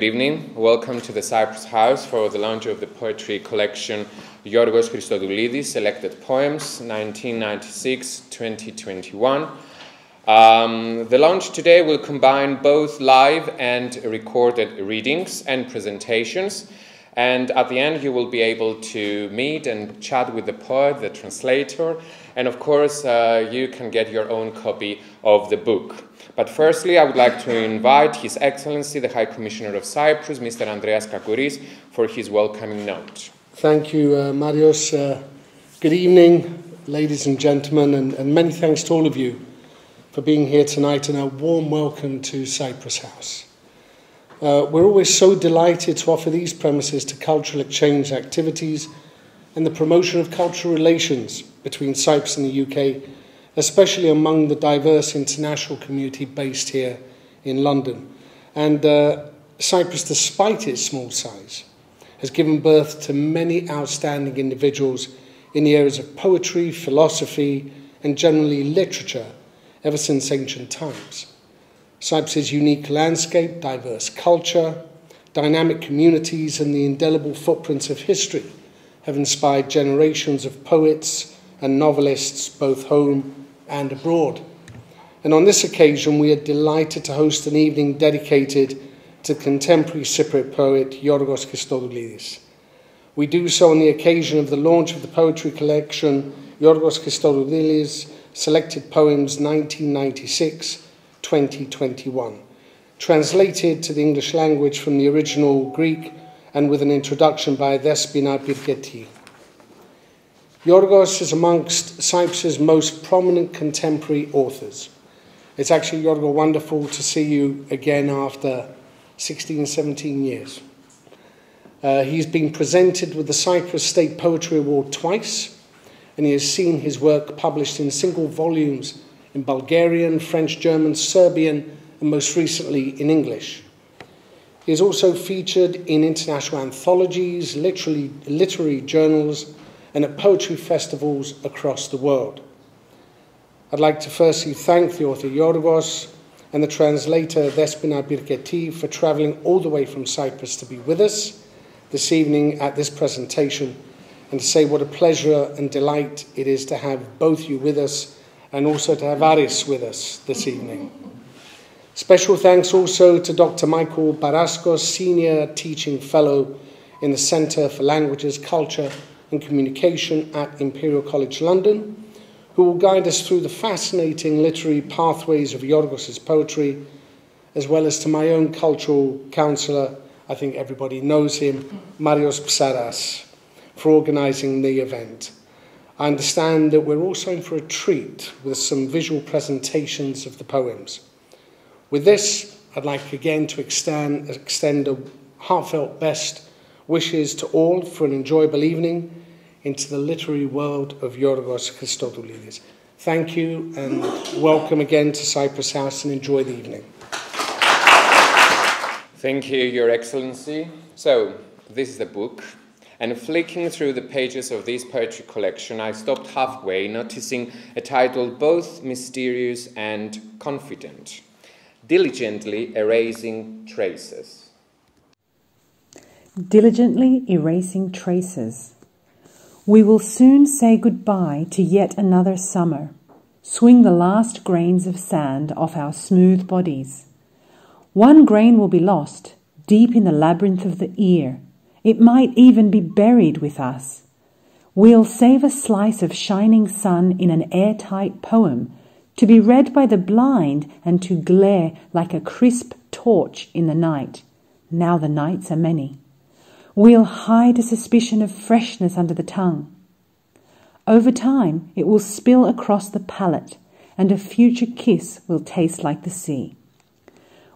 good evening. Welcome to the Cyprus House for the launch of the poetry collection Giorgos Christodoulides, Selected Poems, 1996-2021. The launch today will combine both live and recorded readings and presentations. And at the end, you will be able to meet and chat with the poet, the translator, and of course, you can get your own copy of the book. But firstly, I would like to invite His Excellency, the High Commissioner of Cyprus, Mr. Andrέas Κακουρής, for his welcoming note. Thank you, Marios. Good evening, ladies and gentlemen, and many thanks to all of you for being here tonight, and a warm welcome to Cyprus House. We're always so delighted to offer these premises to cultural exchange activities and the promotion of cultural relations between Cyprus and the UK, especially among the diverse international community based here in London. And Cyprus, despite its small size, has given birth to many outstanding individuals in the areas of poetry, philosophy, and generally literature ever since ancient times. Cyprus's unique landscape, diverse culture, dynamic communities, and the indelible footprints of history have inspired generations of poets and novelists, both home and abroad. And on this occasion, we are delighted to host an evening dedicated to contemporary Cypriot poet Giorgos Christodoulides. We do so on the occasion of the launch of the poetry collection Giorgos Christodoulides, Selected Poems 1996-2021, translated to the English language from the original Greek and with an introduction by Thespina Pirketi. Giorgos is amongst Cyprus's most prominent contemporary authors. It's actually, Giorgos, wonderful to see you again after 16, 17 years. He's been presented with the Cyprus State Poetry Award twice, and he has seen his work published in single volumes in Bulgarian, French, German, Serbian, and most recently in English. He is also featured in international anthologies, literary journals, and at poetry festivals across the world. I'd like to firstly thank the author Giorgos and the translator Thespina Pirketi for travelling all the way from Cyprus to be with us this evening at this presentation, and to say what a pleasure and delight it is to have both you with us and also to have Aris with us this evening. Special thanks also to Dr. Maikel Paraskos, Senior Teaching Fellow in the Centre for Languages, Culture and Communication at Imperial College London, who will guide us through the fascinating literary pathways of Giorgos' poetry, as well as to my own cultural counsellor, I think everybody knows him, Marios Psaras, for organising the event. I understand that we're also in for a treat with some visual presentations of the poems. With this, I'd like again to extend a heartfelt best wishes to all for an enjoyable evening into the literary world of Giorgos Christodoulides. Thank you and welcome again to Cyprus House, and enjoy the evening. Thank you, Your Excellency. So, this is the book, and flicking through the pages of this poetry collection, I stopped halfway, noticing a title both mysterious and confident: Diligently Erasing Traces. Diligently erasing traces. We will soon say goodbye to yet another summer, swing the last grains of sand off our smooth bodies. One grain will be lost, deep in the labyrinth of the ear. It might even be buried with us. We'll save a slice of shining sun in an airtight poem, to be read by the blind and to glare like a crisp torch in the night. Now the nights are many. We'll hide a suspicion of freshness under the tongue. Over time, it will spill across the palate, and a future kiss will taste like the sea.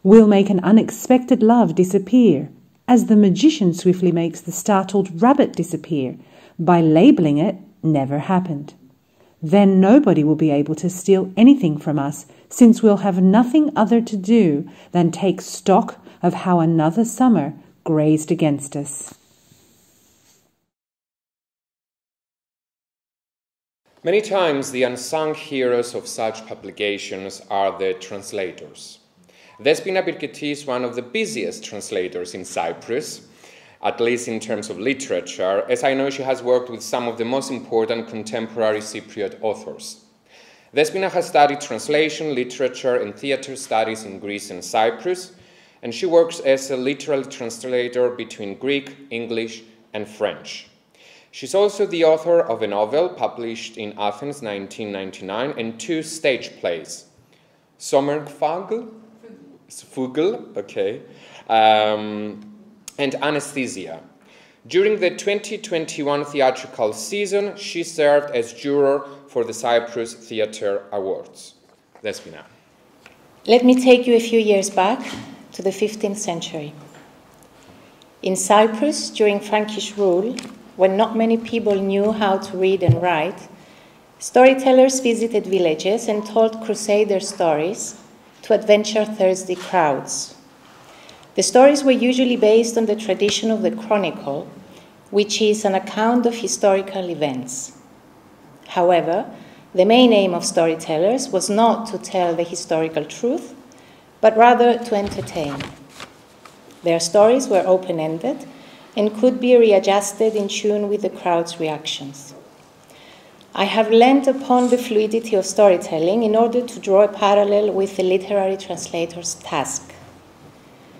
We'll make an unexpected love disappear, as the magician swiftly makes the startled rabbit disappear, by labelling it never happened. Then nobody will be able to steal anything from us, since we'll have nothing other to do than take stock of how another summer grazed against us. Many times the unsung heroes of such publications are the translators. Despina Birketi is one of the busiest translators in Cyprus, at least in terms of literature, as I know she has worked with some of the most important contemporary Cypriot authors. Despina has studied translation, literature, and theatre studies in Greece and Cyprus, and she works as a literal translator between Greek, English, and French. She's also the author of a novel published in Athens, 1999, and 2 stage plays, Sommerfugl, okay, and Anesthesia. During the 2021 theatrical season, she served as juror for the Cyprus Theatre Awards. Despina. Let me take you a few years back to the 15th century. In Cyprus, during Frankish rule, when not many people knew how to read and write, storytellers visited villages and told crusader stories to adventure-thirsty crowds. The stories were usually based on the tradition of the chronicle, which is an account of historical events. However, the main aim of storytellers was not to tell the historical truth, but rather to entertain. Their stories were open-ended and could be readjusted in tune with the crowd's reactions. I have leant upon the fluidity of storytelling in order to draw a parallel with the literary translator's task.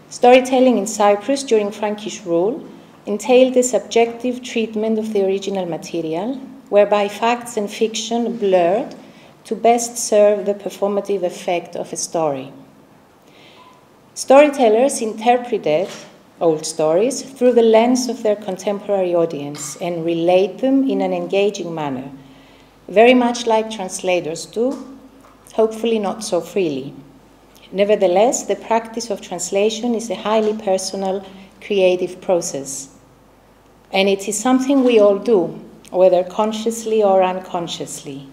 Storytelling in Cyprus during Frankish rule entailed a subjective treatment of the original material, whereby facts and fiction blurred to best serve the performative effect of a story. Storytellers interpreted old stories through the lens of their contemporary audience and relate them in an engaging manner, very much like translators do, hopefully not so freely. Nevertheless, the practice of translation is a highly personal, creative process. And it is something we all do, whether consciously or unconsciously.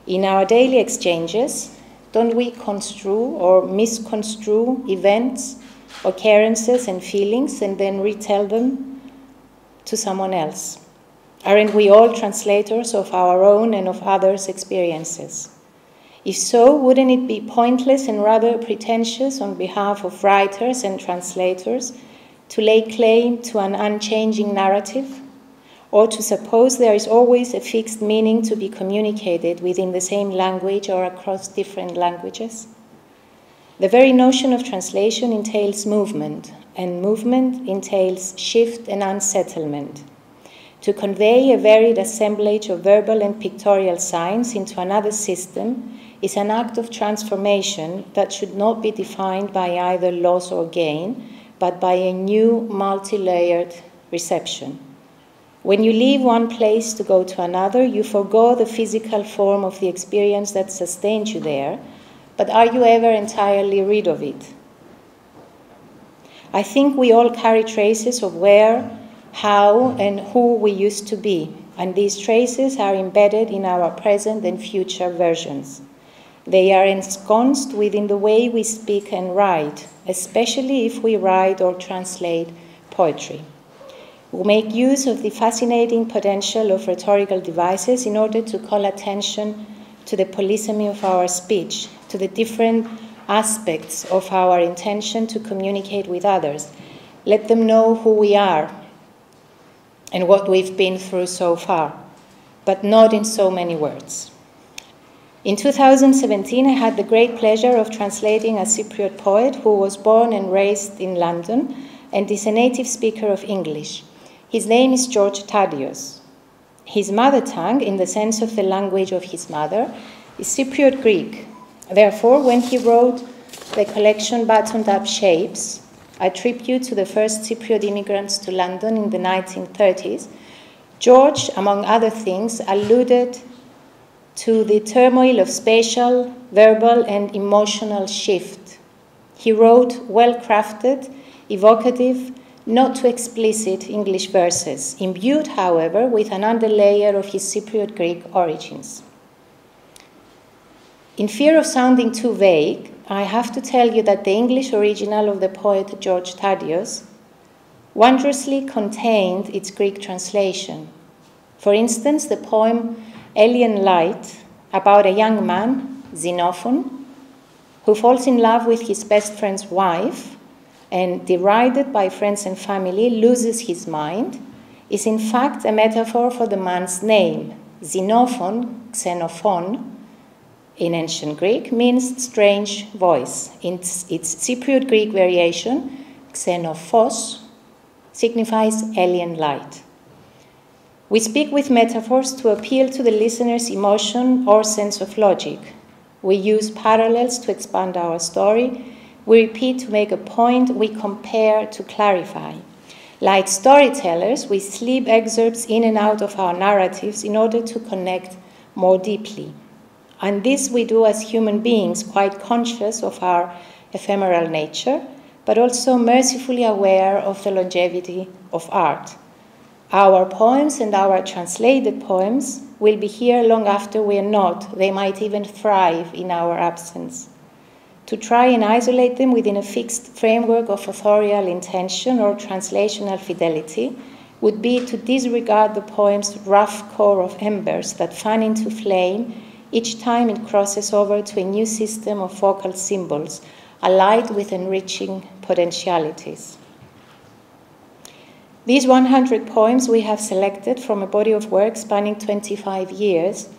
In our daily exchanges, don't we construe or misconstrue events, occurrences, and feelings and then retell them to someone else? Aren't we all translators of our own and of others' experiences? If so, wouldn't it be pointless and rather pretentious on behalf of writers and translators to lay claim to an unchanging narrative, or to suppose there is always a fixed meaning to be communicated within the same language or across different languages? The very notion of translation entails movement, and movement entails shift and unsettlement. To convey a varied assemblage of verbal and pictorial signs into another system is an act of transformation that should not be defined by either loss or gain, but by a new multi-layered reception. When you leave one place to go to another, you forgo the physical form of the experience that sustained you there, but are you ever entirely rid of it? I think we all carry traces of where, how, and who we used to be, and these traces are embedded in our present and future versions. They are ensconced within the way we speak and write, especially if we write or translate poetry. We make use of the fascinating potential of rhetorical devices in order to call attention to the polysemy of our speech, to the different aspects of our intention to communicate with others. Let them know who we are and what we've been through so far, but not in so many words. In 2017, I had the great pleasure of translating a Cypriot poet who was born and raised in London and is a native speaker of English. His name is George Tadios. His mother tongue, in the sense of the language of his mother, is Cypriot Greek. Therefore, when he wrote the collection Buttoned Up Shapes, a tribute to the first Cypriot immigrants to London in the 1930s, George, among other things, alluded to the turmoil of spatial, verbal, and emotional shift. He wrote well-crafted, evocative, not too explicit English verses, imbued, however, with an underlayer of his Cypriot Greek origins. In fear of sounding too vague, I have to tell you that the English original of the poet George Tadios wondrously contained its Greek translation. For instance, the poem Alien Light, about a young man, Xenophon, who falls in love with his best friend's wife and, derided by friends and family, loses his mind, is in fact a metaphor for the man's name. Xenophon, xenophon, in ancient Greek, means strange voice. In its Cypriot Greek variation, xenophos, signifies alien light. We speak with metaphors to appeal to the listener's emotion or sense of logic. We use parallels to expand our story. We repeat to make a point. We compare to clarify. Like storytellers, we slip excerpts in and out of our narratives in order to connect more deeply. And this we do as human beings, quite conscious of our ephemeral nature, but also mercifully aware of the longevity of art. Our poems and our translated poems will be here long after we are not. They might even thrive in our absence. To try and isolate them within a fixed framework of authorial intention or translational fidelity would be to disregard the poem's rough core of embers that fan into flame each time it crosses over to a new system of focal symbols, allied with enriching potentialities. These 100 poems we have selected from a body of work spanning 25 years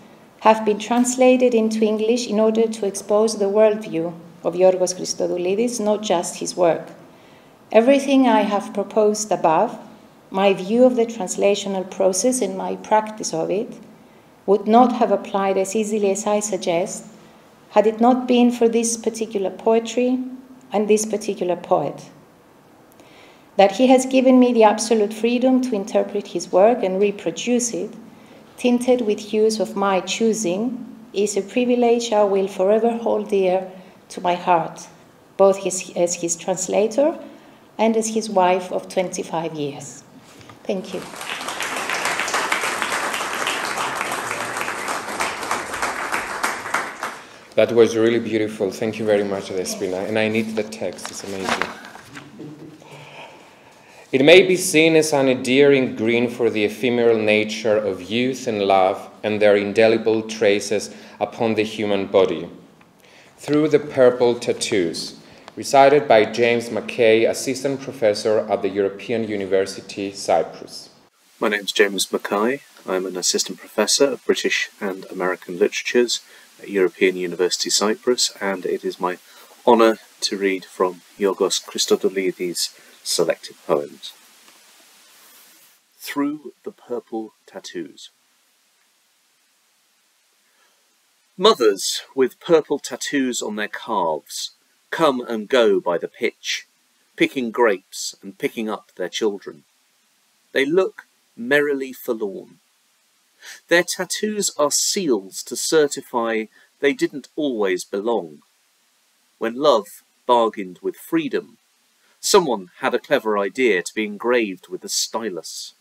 have been translated into English in order to expose the worldview of Giorgos Christodoulides, not just his work. Everything I have proposed above, my view of the translational process and my practice of it, would not have applied as easily as I suggest had it not been for this particular poetry and this particular poet. That he has given me the absolute freedom to interpret his work and reproduce it, tinted with hues of my choosing, is a privilege I will forever hold dear to my heart, both as his translator and as his wife of 25 years. Thank you. That was really beautiful. Thank you very much, Despina. And I need the text. It's amazing. It may be seen as an endearing green for the ephemeral nature of youth and love and their indelible traces upon the human body. Through the purple tattoos, recited by James Mackay, assistant professor at the European University, Cyprus. My name is James Mackay. I'm an assistant professor of British and American literatures at European University, Cyprus, and it is my honour to read from Giorgos Christodoulides' selected poems. Through the Purple Tattoos. Mothers with purple tattoos on their calves come and go by the pitch, picking grapes and picking up their children. They look merrily forlorn. Their tattoos are seals to certify they didn't always belong. When love bargained with freedom, someone had a clever idea to be engraved with a stylus.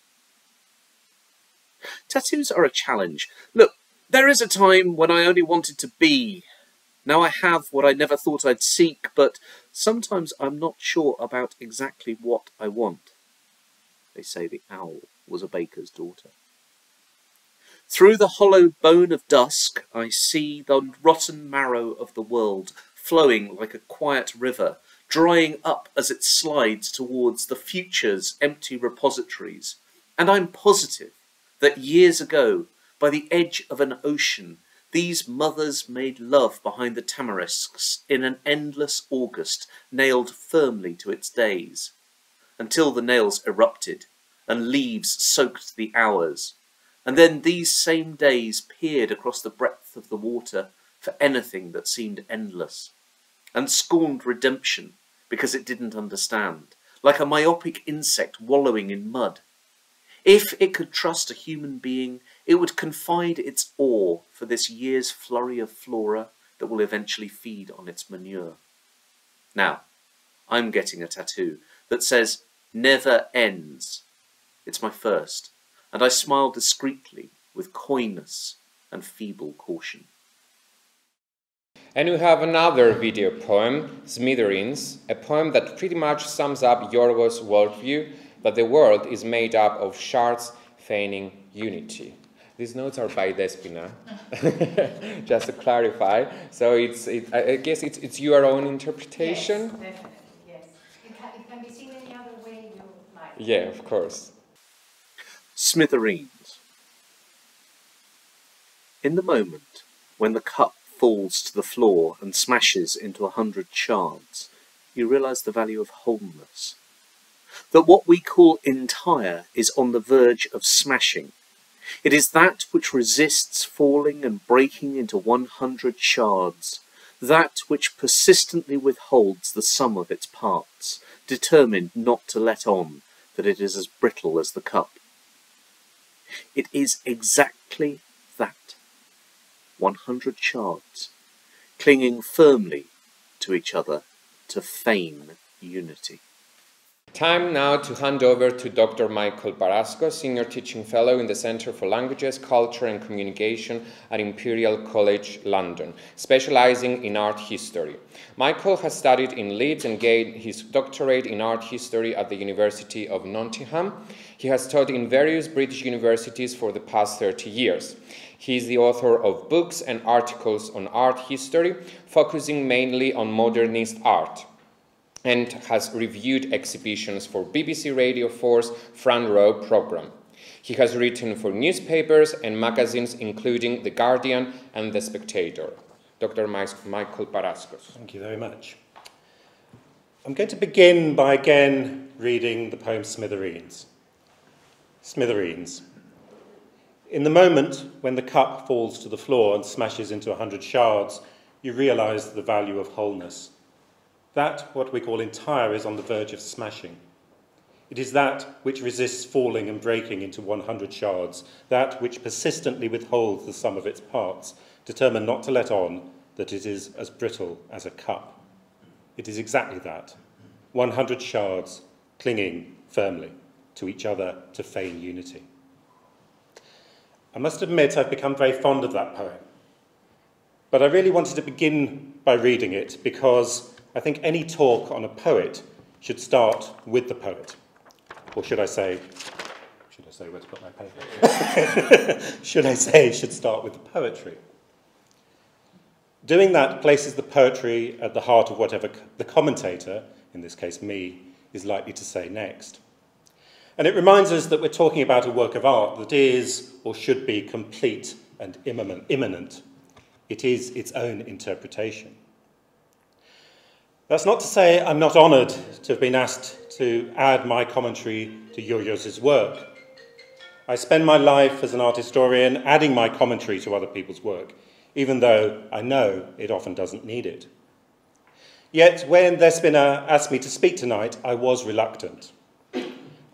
Tattoos are a challenge. Look, there is a time when I only wanted to be. Now I have what I never thought I'd seek, but sometimes I'm not sure about exactly what I want. They say the owl was a baker's daughter. Through the hollow bone of dusk, I see the rotten marrow of the world flowing like a quiet river, drying up as it slides towards the future's empty repositories. And I'm positive that years ago, by the edge of an ocean, these mothers made love behind the tamarisks in an endless August, nailed firmly to its days, until the nails erupted and leaves soaked the hours. And then these same days peered across the breadth of the water for anything that seemed endless, and scorned redemption because it didn't understand, like a myopic insect wallowing in mud. If it could trust a human being, it would confide its awe for this year's flurry of flora that will eventually feed on its manure. Now, I'm getting a tattoo that says, "Never ends." It's my first, and I smile discreetly with coyness and feeble caution. And we have another video poem, Smithereens, a poem that pretty much sums up Yorgos' worldview that the world is made up of shards feigning unity. These notes are by Despina, just to clarify. So I guess it's your own interpretation? Yes, definitely, yes. It can be seen any other way you like. Yeah, of course. Smithereens. In the moment when the cup falls to the floor and smashes into 100 shards, you realise the value of wholeness. That what we call entire is on the verge of smashing. It is that which resists falling and breaking into 100 shards, that which persistently withholds the sum of its parts, determined not to let on that it is as brittle as the cup. It is exactly that, 100 shards, clinging firmly to each other to feign unity. Time now to hand over to Dr. Maikel Paraskos, Senior Teaching Fellow in the Centre for Languages, Culture and Communication at Imperial College, London, specialising in art history. Michael has studied in Leeds and gained his doctorate in art history at the University of Nottingham. He has taught in various British universities for the past 30 years. He is the author of books and articles on art history, focusing mainly on modernist art, and has reviewed exhibitions for BBC Radio 4's Front Row programme. He has written for newspapers and magazines including The Guardian and The Spectator. Dr. Maikel Paraskos. Thank you very much. I'm going to begin by again reading the poem Smithereens. Smithereens. In the moment when the cup falls to the floor and smashes into 100 shards, you realise the value of wholeness. That, what we call entire, is on the verge of smashing. It is that which resists falling and breaking into 100 shards, that which persistently withholds the sum of its parts, determined not to let on that it is as brittle as a cup. It is exactly that, 100 shards clinging firmly to each other to feign unity. I must admit I've become very fond of that poem, but I really wanted to begin by reading it because I think any talk on a poet should start with the poet. Or should I say where to put my paper? Should I say should start with the poetry? Doing that places the poetry at the heart of whatever the commentator, in this case me, is likely to say next. And it reminds us that we're talking about a work of art that is, or should be, complete and immanent. It is its own interpretation. That's not to say I'm not honoured to have been asked to add my commentary to Giorgos' work. I spend my life as an art historian adding my commentary to other people's work, even though I know it often doesn't need it. Yet when Despina asked me to speak tonight, I was reluctant.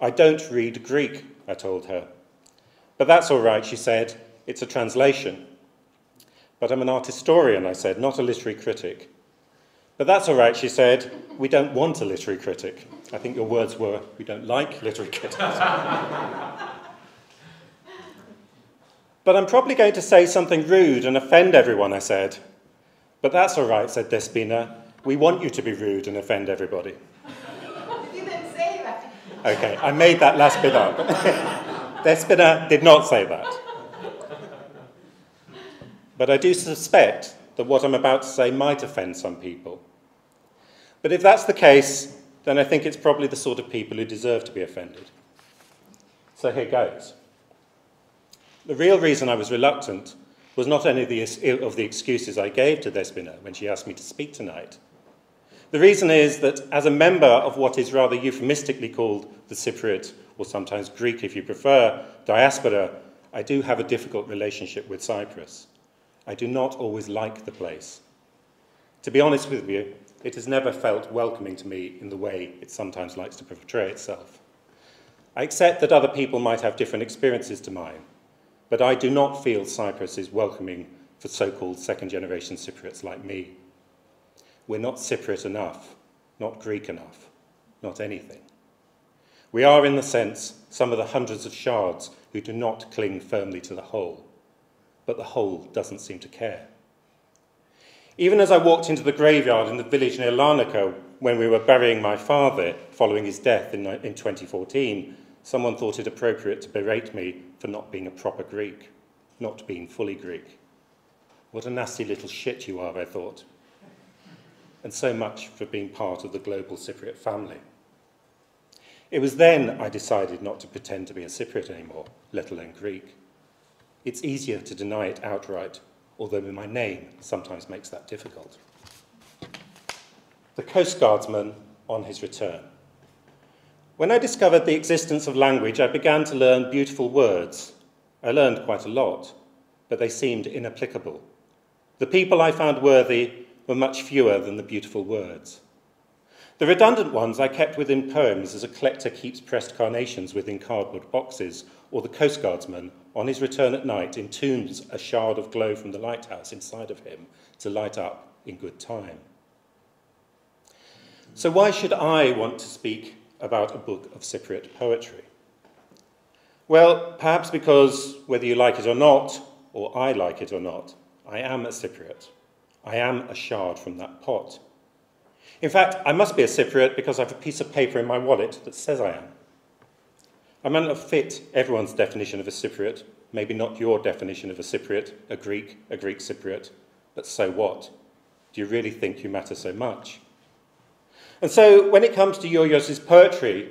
I don't read Greek, I told her. But that's all right, she said. It's a translation. But I'm an art historian, I said, not a literary critic. But that's all right, she said. We don't want a literary critic. I think your words were, we don't like literary critics. But I'm probably going to say something rude and offend everyone, I said. But that's all right, said Despina. We want you to be rude and offend everybody. You didn't say that. Okay, I made that last bit up. Despina did not say that. But I do suspect that what I'm about to say might offend some people. But if that's the case, then I think it's probably the sort of people who deserve to be offended. So here goes. The real reason I was reluctant was not any of the excuses I gave to Despina when she asked me to speak tonight. The reason is that as a member of what is rather euphemistically called the Cypriot, or sometimes Greek if you prefer, diaspora, I do have a difficult relationship with Cyprus. I do not always like the place. To be honest with you, it has never felt welcoming to me in the way it sometimes likes to portray itself. I accept that other people might have different experiences to mine, but I do not feel Cyprus is welcoming for so-called second-generation Cypriots like me. We're not Cypriot enough, not Greek enough, not anything. We are, in the sense, some of the hundreds of shards who do not cling firmly to the whole, but the whole doesn't seem to care. Even as I walked into the graveyard in the village near Larnaca when we were burying my father following his death in 2014, someone thought it appropriate to berate me for not being a proper Greek. not being fully Greek. What a nasty little shit you are, I thought. And so much for being part of the global Cypriot family. It was then I decided not to pretend to be a Cypriot anymore, let alone Greek. It's easier to deny it outright, although my name sometimes makes that difficult. The Coast Guardsman on his return. When I discovered the existence of language, I began to learn beautiful words. I learned quite a lot, but they seemed inapplicable. The people I found worthy were much fewer than the beautiful words. The redundant ones I kept within poems as a collector keeps pressed carnations within cardboard boxes, or the Coast Guardsman, on his return at night, entombs a shard of glow from the lighthouse inside of him to light up in good time. So why should I want to speak about a book of Cypriot poetry? Well, perhaps because, whether you like it or not, or I like it or not, I am a Cypriot. I am a shard from that pot. In fact, I must be a Cypriot because I have a piece of paper in my wallet that says I am. I might not fit everyone's definition of a Cypriot, maybe not your definition of a Cypriot, a Greek Cypriot, but so what? Do you really think you matter so much? And so when it comes to Giorgos' poetry,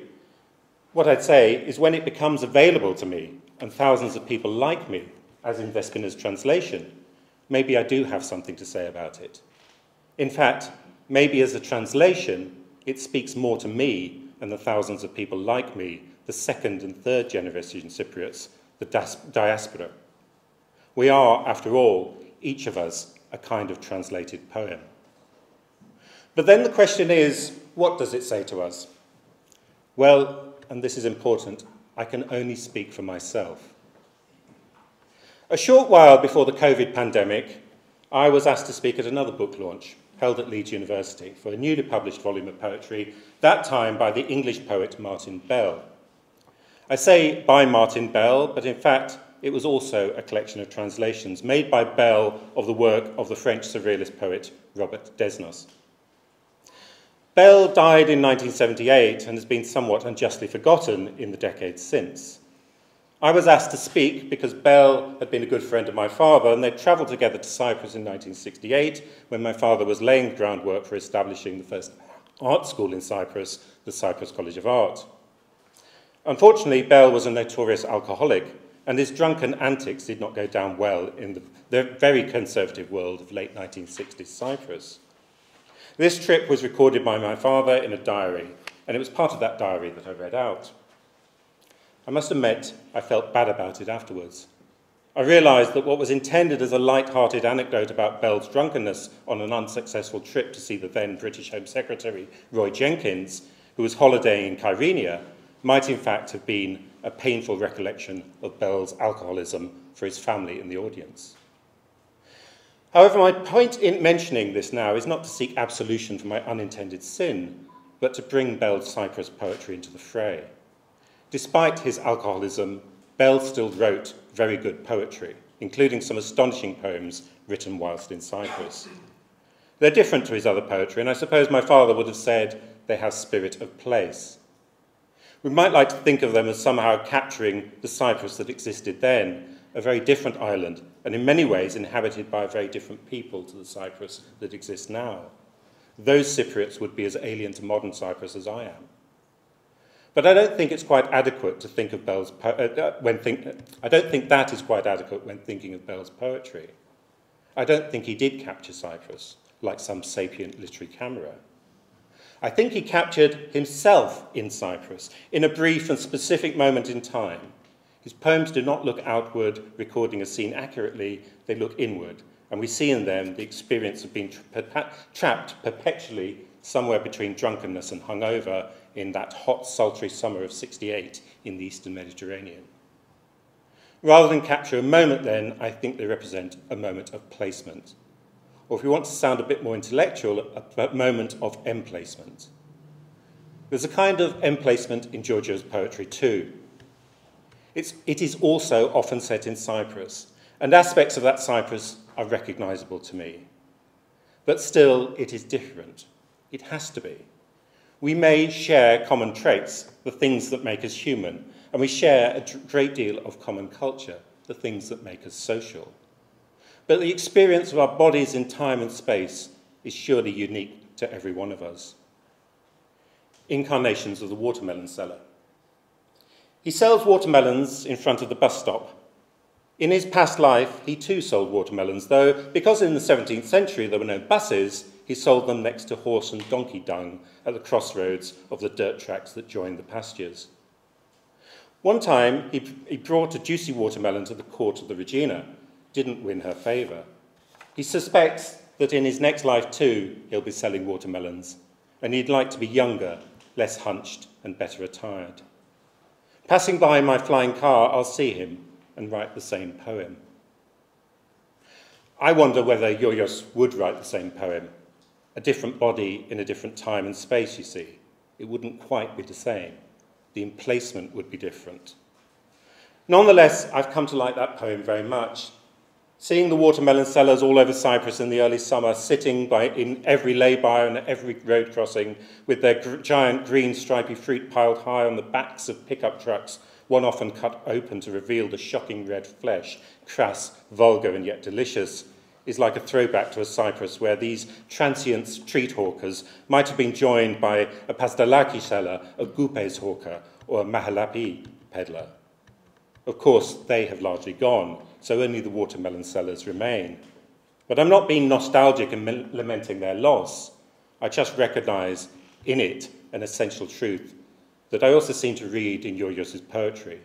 what I'd say is when it becomes available to me and thousands of people like me, as in Vespina's translation, maybe I do have something to say about it. In fact, maybe as a translation, it speaks more to me and the thousands of people like me, the second and third generation Cypriots, the diaspora. We are, after all, each of us, a kind of translated poem. But then the question is, what does it say to us? Well, and this is important, I can only speak for myself. A short while before the COVID pandemic, I was asked to speak at another book launch held at Leeds University for a newly published volume of poetry, that time by the English poet Martin Bell. I say by Martin Bell, but in fact it was also a collection of translations made by Bell of the work of the French surrealist poet Robert Desnos. Bell died in 1978 and has been somewhat unjustly forgotten in the decades since. I was asked to speak because Bell had been a good friend of my father, and they'd travelled together to Cyprus in 1968 when my father was laying the groundwork for establishing the first art school in Cyprus, the Cyprus College of Art. Unfortunately, Bell was a notorious alcoholic, and his drunken antics did not go down well in the very conservative world of late 1960s Cyprus. This trip was recorded by my father in a diary, and it was part of that diary that I read out. I must admit, I felt bad about it afterwards. I realised that what was intended as a light-hearted anecdote about Bell's drunkenness on an unsuccessful trip to see the then British Home Secretary, Roy Jenkins, who was holidaying in Kyrenia, might in fact have been a painful recollection of Bell's alcoholism for his family and the audience. However, my point in mentioning this now is not to seek absolution for my unintended sin, but to bring Bell's Cyprus poetry into the fray. Despite his alcoholism, Bell still wrote very good poetry, including some astonishing poems written whilst in Cyprus. They're different to his other poetry, and I suppose my father would have said they have spirit of place. We might like to think of them as somehow capturing the Cyprus that existed then, a very different island, and in many ways inhabited by a very different people to the Cyprus that exists now. Those Cypriots would be as alien to modern Cyprus as I am. But I don't think it's quite adequate to think of Bell's I don't think that is quite adequate when thinking of Bell's poetry. I don't think he did capture Cyprus like some sapient literary camera. I think he captured himself in Cyprus in a brief and specific moment in time. His poems do not look outward, recording a scene accurately, they look inward, and we see in them the experience of being trapped perpetually somewhere between drunkenness and hungover in that hot, sultry summer of '68 in the Eastern Mediterranean. Rather than capture a moment then, I think they represent a moment of placement. Or if you want to sound a bit more intellectual, a moment of emplacement. There's a kind of emplacement in Giorgos' poetry too. It is also often set in Cyprus, and aspects of that Cyprus are recognisable to me. But still, it is different. It has to be. We may share common traits, the things that make us human, and we share a great deal of common culture, the things that make us social. But the experience of our bodies in time and space is surely unique to every one of us. Incarnations of the watermelon seller. He sells watermelons in front of the bus stop. In his past life, he too sold watermelons, though because in the 17th century there were no buses, he sold them next to horse and donkey dung at the crossroads of the dirt tracks that joined the pastures. One time, he brought a juicy watermelon to the court of the Regina, didn't win her favour. He suspects that in his next life too, he'll be selling watermelons, and he'd like to be younger, less hunched and better attired. Passing by in my flying car, I'll see him and write the same poem. I wonder whether Giorgos would write the same poem. A different body in a different time and space, you see. It wouldn't quite be the same. The emplacement would be different. Nonetheless, I've come to like that poem very much. Seeing the watermelon sellers all over Cyprus in the early summer, sitting in every lay-by and at every road crossing with their giant green stripy fruit piled high on the backs of pickup trucks, one often cut open to reveal the shocking red flesh, crass, vulgar and yet delicious, is like a throwback to a Cyprus where these transient street hawkers might have been joined by a pastelaki seller, a goupes hawker, or a mahalapi peddler. Of course, they have largely gone, so only the watermelon sellers remain. But I'm not being nostalgic and lamenting their loss. I just recognise in it an essential truth that I also seem to read in Giorgos' poetry.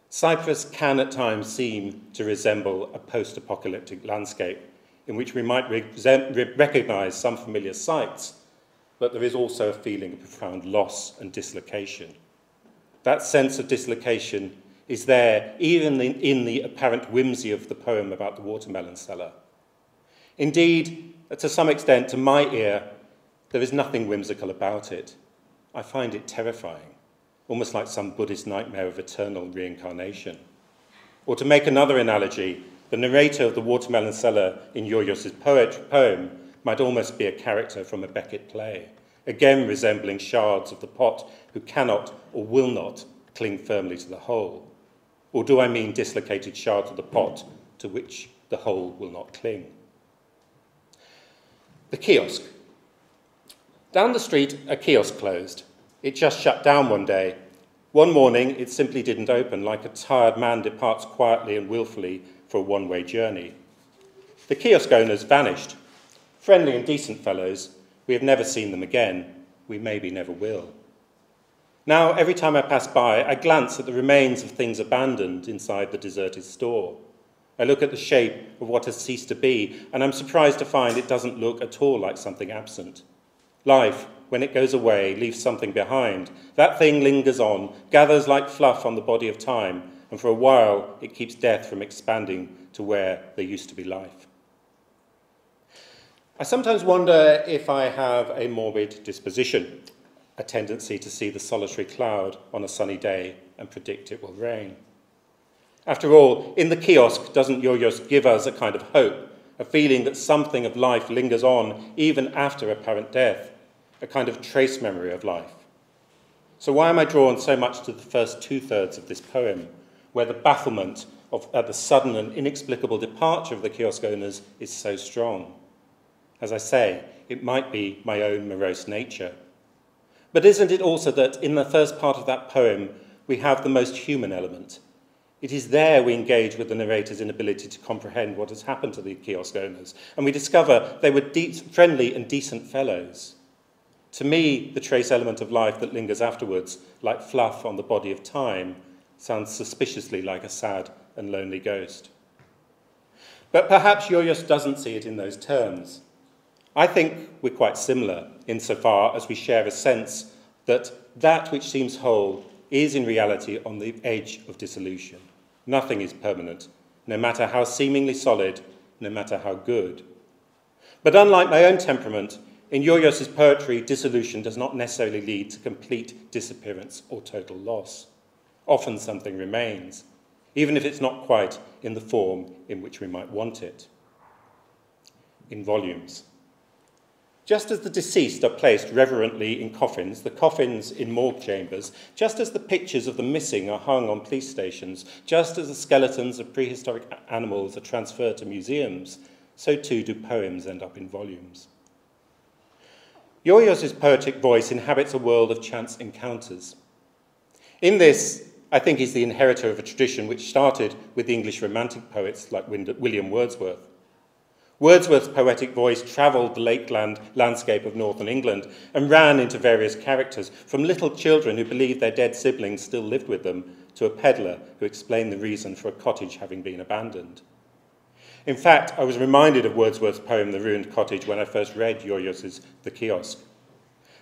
Cyprus can at times seem to resemble a post-apocalyptic landscape in which we might recognise some familiar sights, but there is also a feeling of profound loss and dislocation. That sense of dislocation is there even in the apparent whimsy of the poem about the watermelon seller. Indeed, to some extent, to my ear, there is nothing whimsical about it. I find it terrifying, almost like some Buddhist nightmare of eternal reincarnation. Or to make another analogy, the narrator of the watermelon seller in Giorgos' poem might almost be a character from a Beckett play, again resembling shards of the pot who cannot or will not cling firmly to the whole. Or do I mean dislocated shards of the pot to which the whole will not cling? The kiosk. Down the street, a kiosk closed. It just shut down one day. One morning, it simply didn't open, like a tired man departs quietly and willfully for a one-way journey. The kiosk owners vanished. Friendly and decent fellows, we have never seen them again. We maybe never will. Now, every time I pass by, I glance at the remains of things abandoned inside the deserted store. I look at the shape of what has ceased to be, and I'm surprised to find it doesn't look at all like something absent. Life, when it goes away, leaves something behind. That thing lingers on, gathers like fluff on the body of time, and for a while it keeps death from expanding to where there used to be life. I sometimes wonder if I have a morbid disposition, a tendency to see the solitary cloud on a sunny day and predict it will rain. After all, in the kiosk, doesn't Giorgos give us a kind of hope, a feeling that something of life lingers on even after apparent death, a kind of trace memory of life? So why am I drawn so much to the first two-thirds of this poem, where the bafflement at the sudden and inexplicable departure of the kiosk owners is so strong? As I say, it might be my own morose nature. But isn't it also that in the first part of that poem, we have the most human element? It is there we engage with the narrator's inability to comprehend what has happened to the kiosk owners, and we discover they were friendly and decent fellows. To me, the trace element of life that lingers afterwards, like fluff on the body of time, sounds suspiciously like a sad and lonely ghost. But perhaps Giorgos doesn't see it in those terms. I think we're quite similar insofar as we share a sense that that which seems whole is in reality on the edge of dissolution. Nothing is permanent, no matter how seemingly solid, no matter how good. But unlike my own temperament, in Giorgos' poetry, dissolution does not necessarily lead to complete disappearance or total loss. Often something remains, even if it's not quite in the form in which we might want it. In volumes. Just as the deceased are placed reverently in coffins, the coffins in morgue chambers, just as the pictures of the missing are hung on police stations, just as the skeletons of prehistoric animals are transferred to museums, so too do poems end up in volumes. Giorgos' poetic voice inhabits a world of chance encounters. In this, I think he's the inheritor of a tradition which started with the English Romantic poets like William Wordsworth. Wordsworth's poetic voice travelled the lakeland landscape of northern England and ran into various characters, from little children who believed their dead siblings still lived with them, to a peddler who explained the reason for a cottage having been abandoned. In fact, I was reminded of Wordsworth's poem The Ruined Cottage when I first read Giorgos' The Kiosk.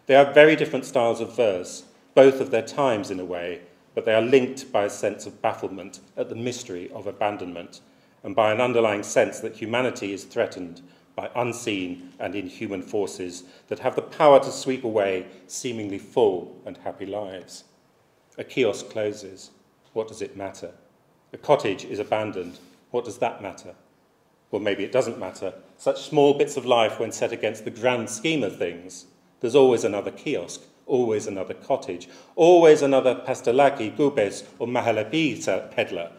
They are very different styles of verse, both of their times in a way, but they are linked by a sense of bafflement at the mystery of abandonment, and by an underlying sense that humanity is threatened by unseen and inhuman forces that have the power to sweep away seemingly full and happy lives. A kiosk closes. What does it matter? A cottage is abandoned. What does that matter? Well, maybe it doesn't matter. Such small bits of life, when set against the grand scheme of things, there's always another kiosk, always another cottage, always another pastelaki, gubes, or mahalapi peddler,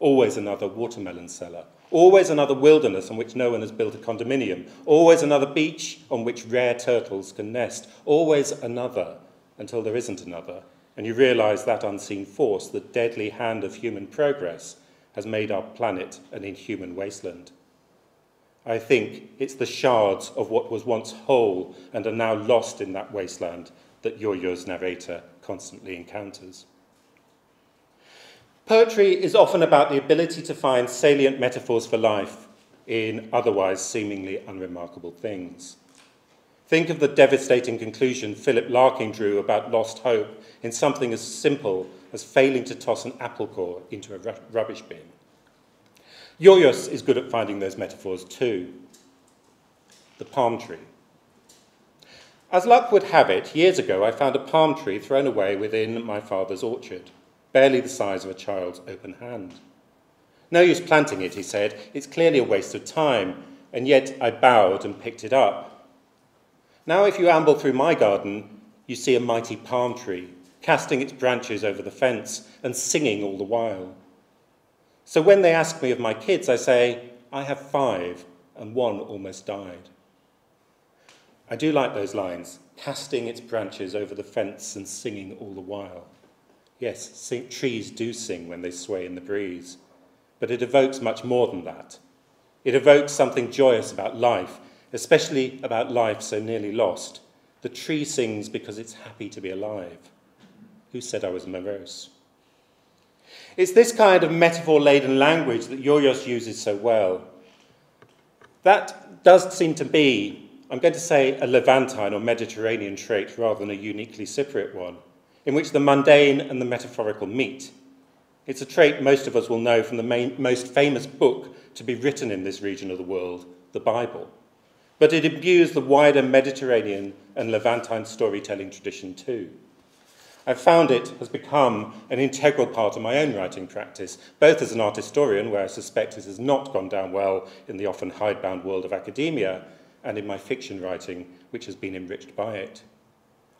always another watermelon seller, always another wilderness on which no one has built a condominium, always another beach on which rare turtles can nest, always another, until there isn't another, and you realise that unseen force, the deadly hand of human progress, has made our planet an inhuman wasteland. I think it's the shards of what was once whole and are now lost in that wasteland that Giorgos' narrator constantly encounters. Poetry is often about the ability to find salient metaphors for life in otherwise seemingly unremarkable things. Think of the devastating conclusion Philip Larkin drew about lost hope in something as simple as failing to toss an apple core into a rubbish bin. Giorgos is good at finding those metaphors too. The palm tree. As luck would have it, years ago I found a palm tree thrown away within my father's orchard, barely the size of a child's open hand. No use planting it, he said, it's clearly a waste of time, and yet I bowed and picked it up. Now if you amble through my garden, you see a mighty palm tree, casting its branches over the fence and singing all the while. So when they ask me of my kids, I say, I have 5, and 1 almost died. I do like those lines, casting its branches over the fence and singing all the while. Yes, trees do sing when they sway in the breeze, but it evokes much more than that. It evokes something joyous about life, especially about life so nearly lost. The tree sings because it's happy to be alive. Who said I was morose? It's this kind of metaphor-laden language that Giorgos uses so well. That does seem to be, I'm going to say, a Levantine or Mediterranean trait rather than a uniquely Cypriot one, in which the mundane and the metaphorical meet. It's a trait most of us will know from the most famous book to be written in this region of the world, the Bible. But it imbues the wider Mediterranean and Levantine storytelling tradition too. I've found it has become an integral part of my own writing practice, both as an art historian, where I suspect it has not gone down well in the often hidebound world of academia, and in my fiction writing, which has been enriched by it.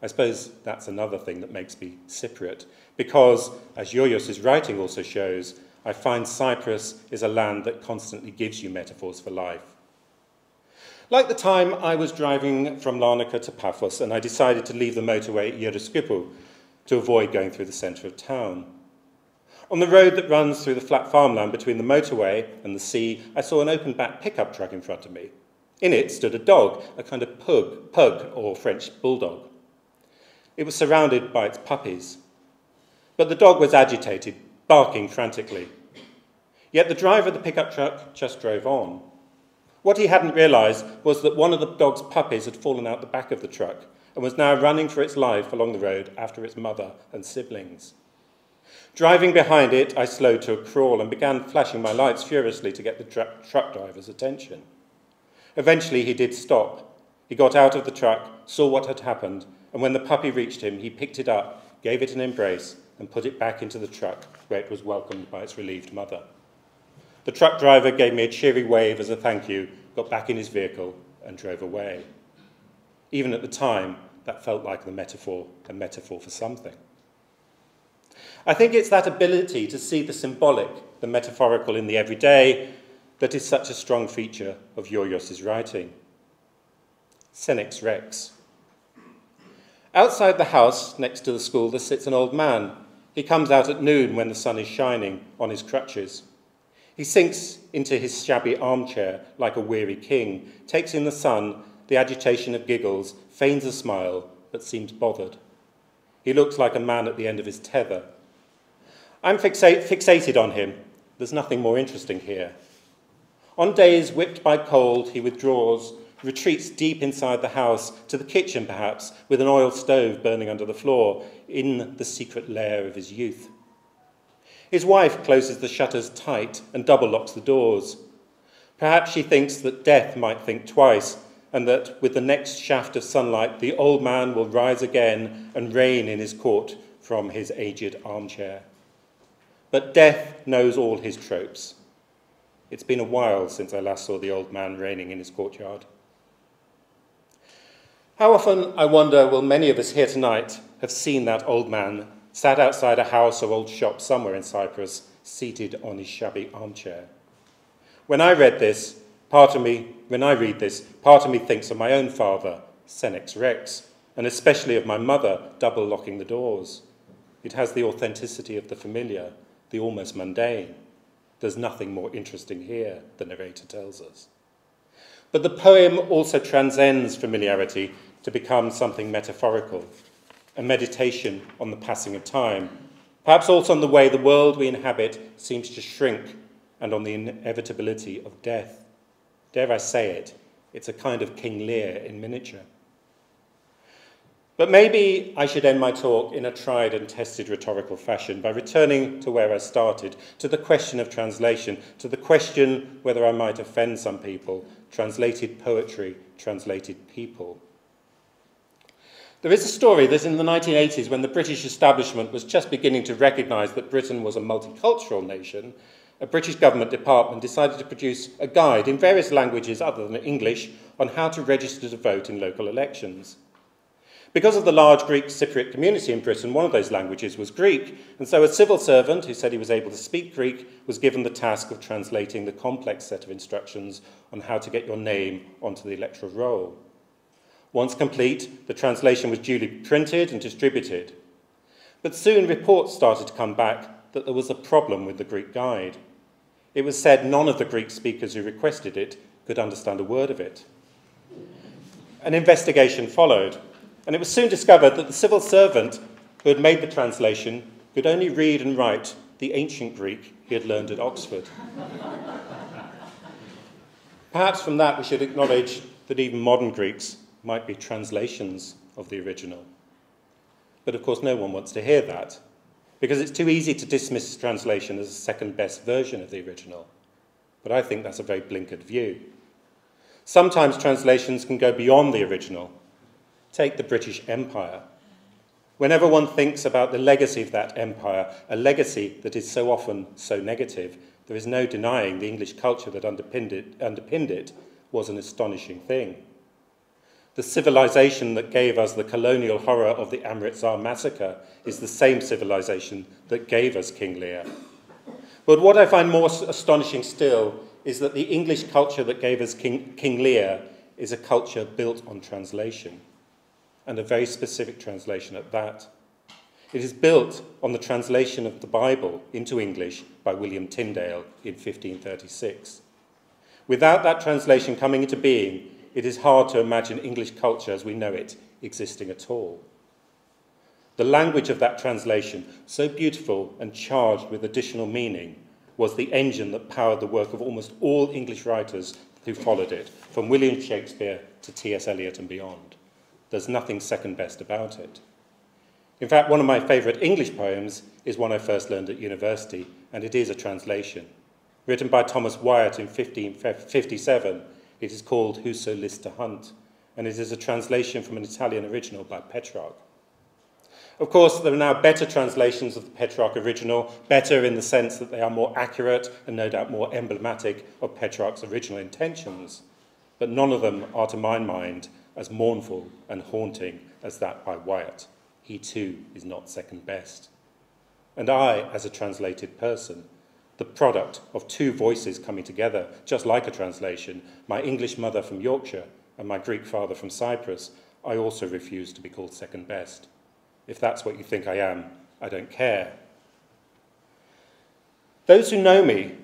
I suppose that's another thing that makes me Cypriot, because, as Giorgos' writing also shows, I find Cyprus is a land that constantly gives you metaphors for life. Like the time I was driving from Larnaca to Paphos, and I decided to leave the motorway at Ieroskipu to avoid going through the centre of town. On the road that runs through the flat farmland between the motorway and the sea, I saw an open-back pickup truck in front of me. In it stood a dog, a kind of pug or French bulldog. It was surrounded by its puppies. But the dog was agitated, barking frantically. Yet the driver of the pickup truck just drove on. What he hadn't realised was that one of the dog's puppies had fallen out the back of the truck and was now running for its life along the road after its mother and siblings. Driving behind it, I slowed to a crawl and began flashing my lights furiously to get the truck driver's attention. Eventually, he did stop. He got out of the truck, saw what had happened, and when the puppy reached him, he picked it up, gave it an embrace, and put it back into the truck, where it was welcomed by its relieved mother. The truck driver gave me a cheery wave as a thank you, got back in his vehicle, and drove away. Even at the time, that felt like a metaphor for something. I think it's that ability to see the symbolic, the metaphorical in the everyday, that is such a strong feature of Giorgos' writing. Senex Rex. Outside the house, next to the school, there sits an old man. He comes out at noon when the sun is shining, on his crutches. He sinks into his shabby armchair like a weary king, takes in the sun, the agitation of giggles, feigns a smile, but seems bothered. He looks like a man at the end of his tether. I'm fixated on him. There's nothing more interesting here. On days whipped by cold, he withdraws, retreats deep inside the house, to the kitchen perhaps, with an oil stove burning under the floor, in the secret lair of his youth. His wife closes the shutters tight and double locks the doors. Perhaps she thinks that death might think twice, and that with the next shaft of sunlight, the old man will rise again and reign in his court from his aged armchair. But death knows all his tropes. It's been a while since I last saw the old man reigning in his courtyard. How often, I wonder, will many of us here tonight have seen that old man sat outside a house or old shop somewhere in Cyprus, seated on his shabby armchair? When I read this, part of me thinks of my own father, Senex Rex, and especially of my mother, double locking the doors. It has the authenticity of the familiar, the almost mundane. There's nothing more interesting here, the narrator tells us. But the poem also transcends familiarity to become something metaphorical, a meditation on the passing of time, perhaps also on the way the world we inhabit seems to shrink and on the inevitability of death. Dare I say it, it's a kind of King Lear in miniature. But maybe I should end my talk in a tried and tested rhetorical fashion by returning to where I started, to the question of translation, to the question whether I might offend some people, translated poetry, translated people. There is a story that in the 1980s, when the British establishment was just beginning to recognise that Britain was a multicultural nation, a British government department decided to produce a guide in various languages other than English on how to register to vote in local elections. Because of the large Greek Cypriot community in Britain, one of those languages was Greek, and so a civil servant who said he was able to speak Greek was given the task of translating the complex set of instructions on how to get your name onto the electoral roll. Once complete, the translation was duly printed and distributed. But soon reports started to come back that there was a problem with the Greek guide. It was said none of the Greek speakers who requested it could understand a word of it. An investigation followed, and it was soon discovered that the civil servant who had made the translation could only read and write the ancient Greek he had learned at Oxford. Perhaps from that we should acknowledge that even modern Greeks might be translations of the original. But of course no one wants to hear that, because it's too easy to dismiss translation as a second-best version of the original. But I think that's a very blinkered view. Sometimes translations can go beyond the original. Take the British Empire. Whenever one thinks about the legacy of that empire, a legacy that is so often so negative, there is no denying the English culture that underpinned it was an astonishing thing. The civilization that gave us the colonial horror of the Amritsar massacre is the same civilization that gave us King Lear. But what I find more astonishing still is that the English culture that gave us King Lear is a culture built on translation, and a very specific translation at that. It is built on the translation of the Bible into English by William Tyndale in 1536. Without that translation coming into being, it is hard to imagine English culture as we know it existing at all. The language of that translation, so beautiful and charged with additional meaning, was the engine that powered the work of almost all English writers who followed it, from William Shakespeare to T.S. Eliot and beyond. There's nothing second best about it. In fact, one of my favourite English poems is one I first learned at university, and it is a translation. Written by Thomas Wyatt in 1557, it is called Whoso Lists to Hunt, and it is a translation from an Italian original by Petrarch. Of course, there are now better translations of the Petrarch original, better in the sense that they are more accurate and no doubt more emblematic of Petrarch's original intentions. but none of them are, to my mind, as mournful and haunting as that by Wyatt. He too is not second best. And I, as a translated person, the product of two voices coming together, just like a translation, my English mother from Yorkshire and my Greek father from Cyprus, I also refuse to be called second best. If that's what you think I am, I don't care. Those who know me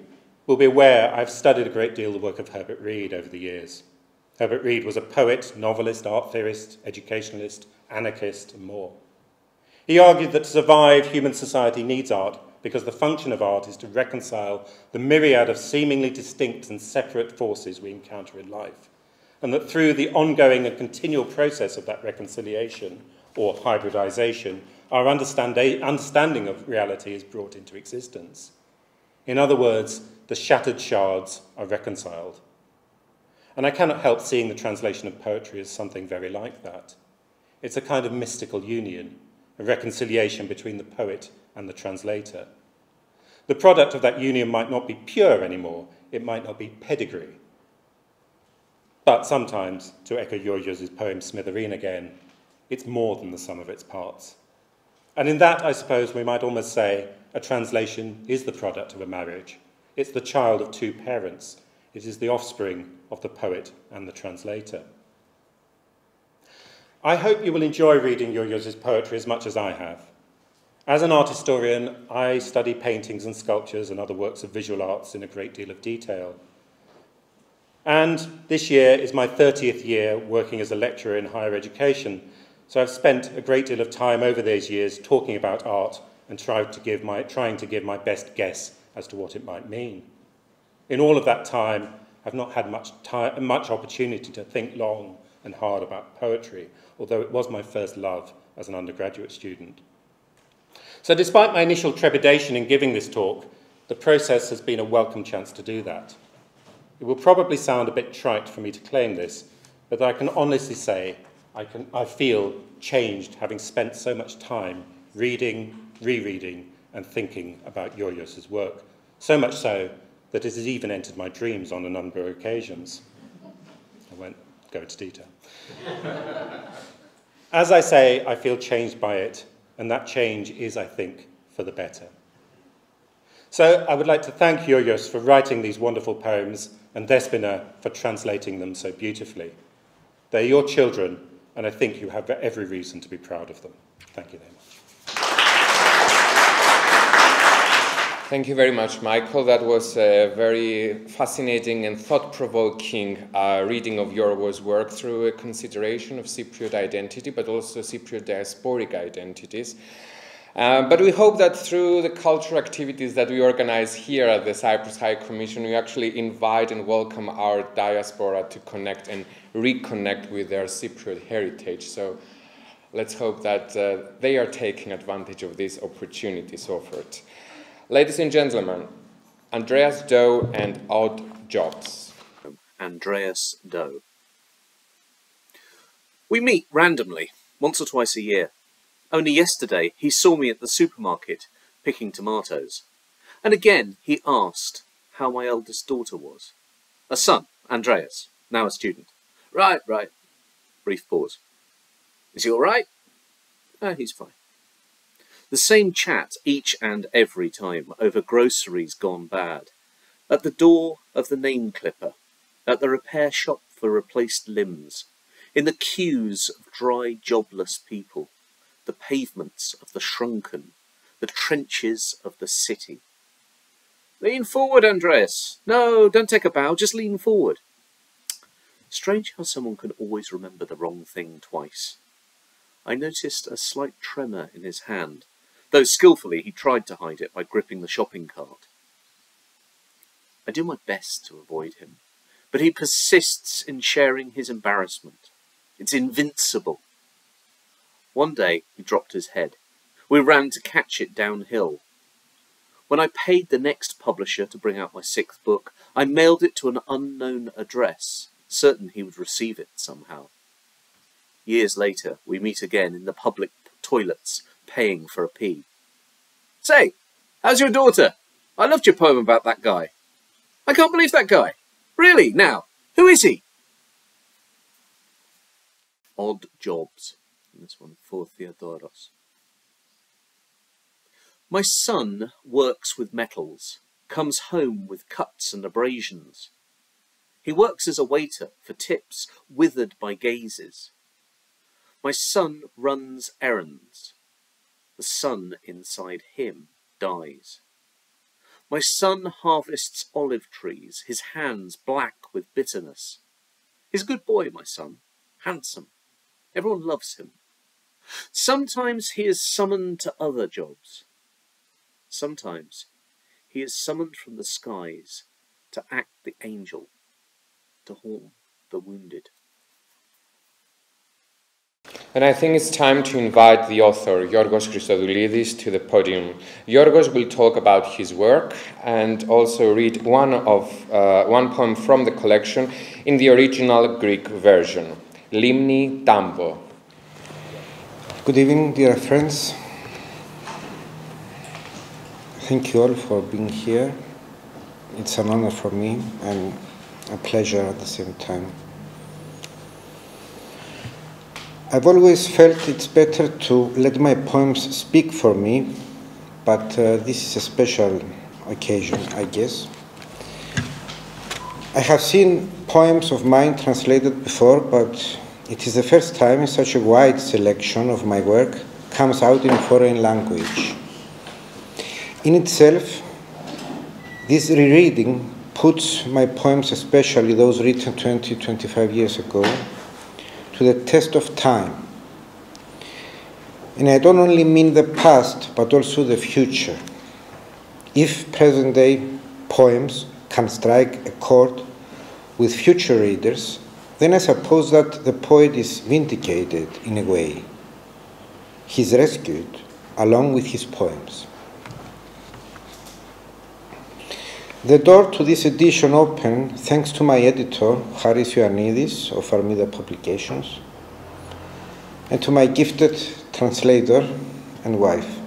will be aware I've studied a great deal the work of Herbert Read over the years. Herbert Read was a poet, novelist, art theorist, educationalist, anarchist, and more. He argued that to survive, human society needs art because the function of art is to reconcile the myriad of seemingly distinct and separate forces we encounter in life, and that through the ongoing and continual process of that reconciliation, or hybridization, our understanding of reality is brought into existence. In other words, the shattered shards are reconciled. And I cannot help seeing the translation of poetry as something very like that. It's a kind of mystical union, a reconciliation between the poet and the translator. The product of that union might not be pure anymore, it might not be pedigree. But sometimes, to echo Giorgos' poem Smithereen again, it's more than the sum of its parts. And in that, I suppose, we might almost say a translation is the product of a marriage. It's the child of two parents. It is the offspring of the poet and the translator. I hope you will enjoy reading Giorgos' poetry as much as I have. As an art historian, I study paintings and sculptures and other works of visual arts in a great deal of detail. And this year is my 30th year working as a lecturer in higher education, so I've spent a great deal of time over those years talking about art and trying to give my best guess as to what it might mean. In all of that time, I've not had much opportunity to think long and hard about poetry, although it was my first love as an undergraduate student. So despite my initial trepidation in giving this talk, the process has been a welcome chance to do that. It will probably sound a bit trite for me to claim this, but I can honestly say I feel changed having spent so much time reading, rereading, and thinking about Giorgos' work, so much so that it has even entered my dreams on a number of occasions. I won't go into detail. As I say, I feel changed by it, and that change is, I think, for the better. So I would like to thank Giorgos for writing these wonderful poems and Despina for translating them so beautifully. They're your children, and I think you have every reason to be proud of them. Thank you very much. Thank you very much, Michael. That was a very fascinating and thought-provoking reading of Giorgos' work through a consideration of Cypriot identity, but also Cypriot diasporic identities. But we hope that through the cultural activities that we organize here at the Cyprus High Commission, we actually invite and welcome our diaspora to connect and reconnect with their Cypriot heritage. So let's hope that they are taking advantage of these opportunities offered. Ladies and gentlemen, Andreas Doe and Odd Jobs. Andreas Doe. We meet randomly, once or twice a year. Only yesterday he saw me at the supermarket picking tomatoes. And again he asked how my eldest daughter was. A son, Andreas, now a student. Right. Brief pause. Is he all right? He's fine. The same chat each and every time over groceries gone bad. At the door of the name clipper. At the repair shop for replaced limbs. In the queues of dry, jobless people. The pavements of the shrunken. The trenches of the city. Lean forward, Andreas. No, don't take a bow, just lean forward. Strange how someone can always remember the wrong thing twice. I noticed a slight tremor in his hand, though skillfully he tried to hide it by gripping the shopping cart. I do my best to avoid him, but he persists in sharing his embarrassment. It's invincible. One day he dropped his head. We ran to catch it downhill. When I paid the next publisher to bring out my 6th book, I mailed it to an unknown address, certain he would receive it somehow. Years later, we meet again in the public toilets, paying for a pee. Say, how's your daughter? I loved your poem about that guy. I can't believe that guy. Really, now, who is he? odd jobs. And this one for Theodoros. My son works with metals, comes home with cuts and abrasions. He works as a waiter for tips withered by gazes. My son runs errands. The sun inside him dies. My son harvests olive trees, his hands black with bitterness. He's a good boy, my son, handsome. Everyone loves him. Sometimes he is summoned to other jobs. Sometimes he is summoned from the skies to act the angel, to haunt the wounded. And I think it's time to invite the author, Giorgos Christodoulides, to the podium. Giorgos will talk about his work and also read one poem from the collection in the original Greek version, Limni Tambo. Good evening, dear friends. Thank you all for being here. It's an honor for me and a pleasure at the same time. I've always felt it's better to let my poems speak for me, but this is a special occasion, I guess. I have seen poems of mine translated before, but it is the first time such a wide selection of my work comes out in a foreign language. In itself, this rereading puts my poems, especially those written 20-25 years ago, to the test of time. And I don't only mean the past, but also the future. If present-day poems can strike a chord with future readers, then I suppose that the poet is vindicated in a way. He's rescued along with his poems. The door to this edition opened thanks to my editor, Haris Ioannidis of Armida Publications, and to my gifted translator and wife.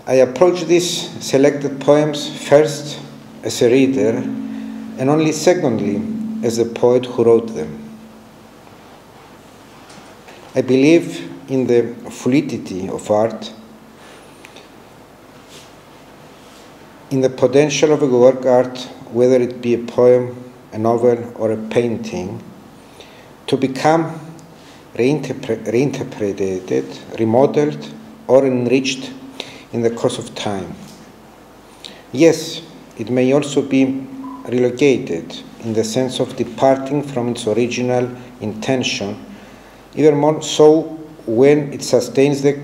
I approached these selected poems first as a reader and only secondly as the poet who wrote them. I believe in the fluidity of art, in the potential of a work of art, whether it be a poem, a novel, or a painting, to become reinterpreted, remodeled, or enriched in the course of time. Yes, it may also be relocated in the sense of departing from its original intention, even more so when it sustains the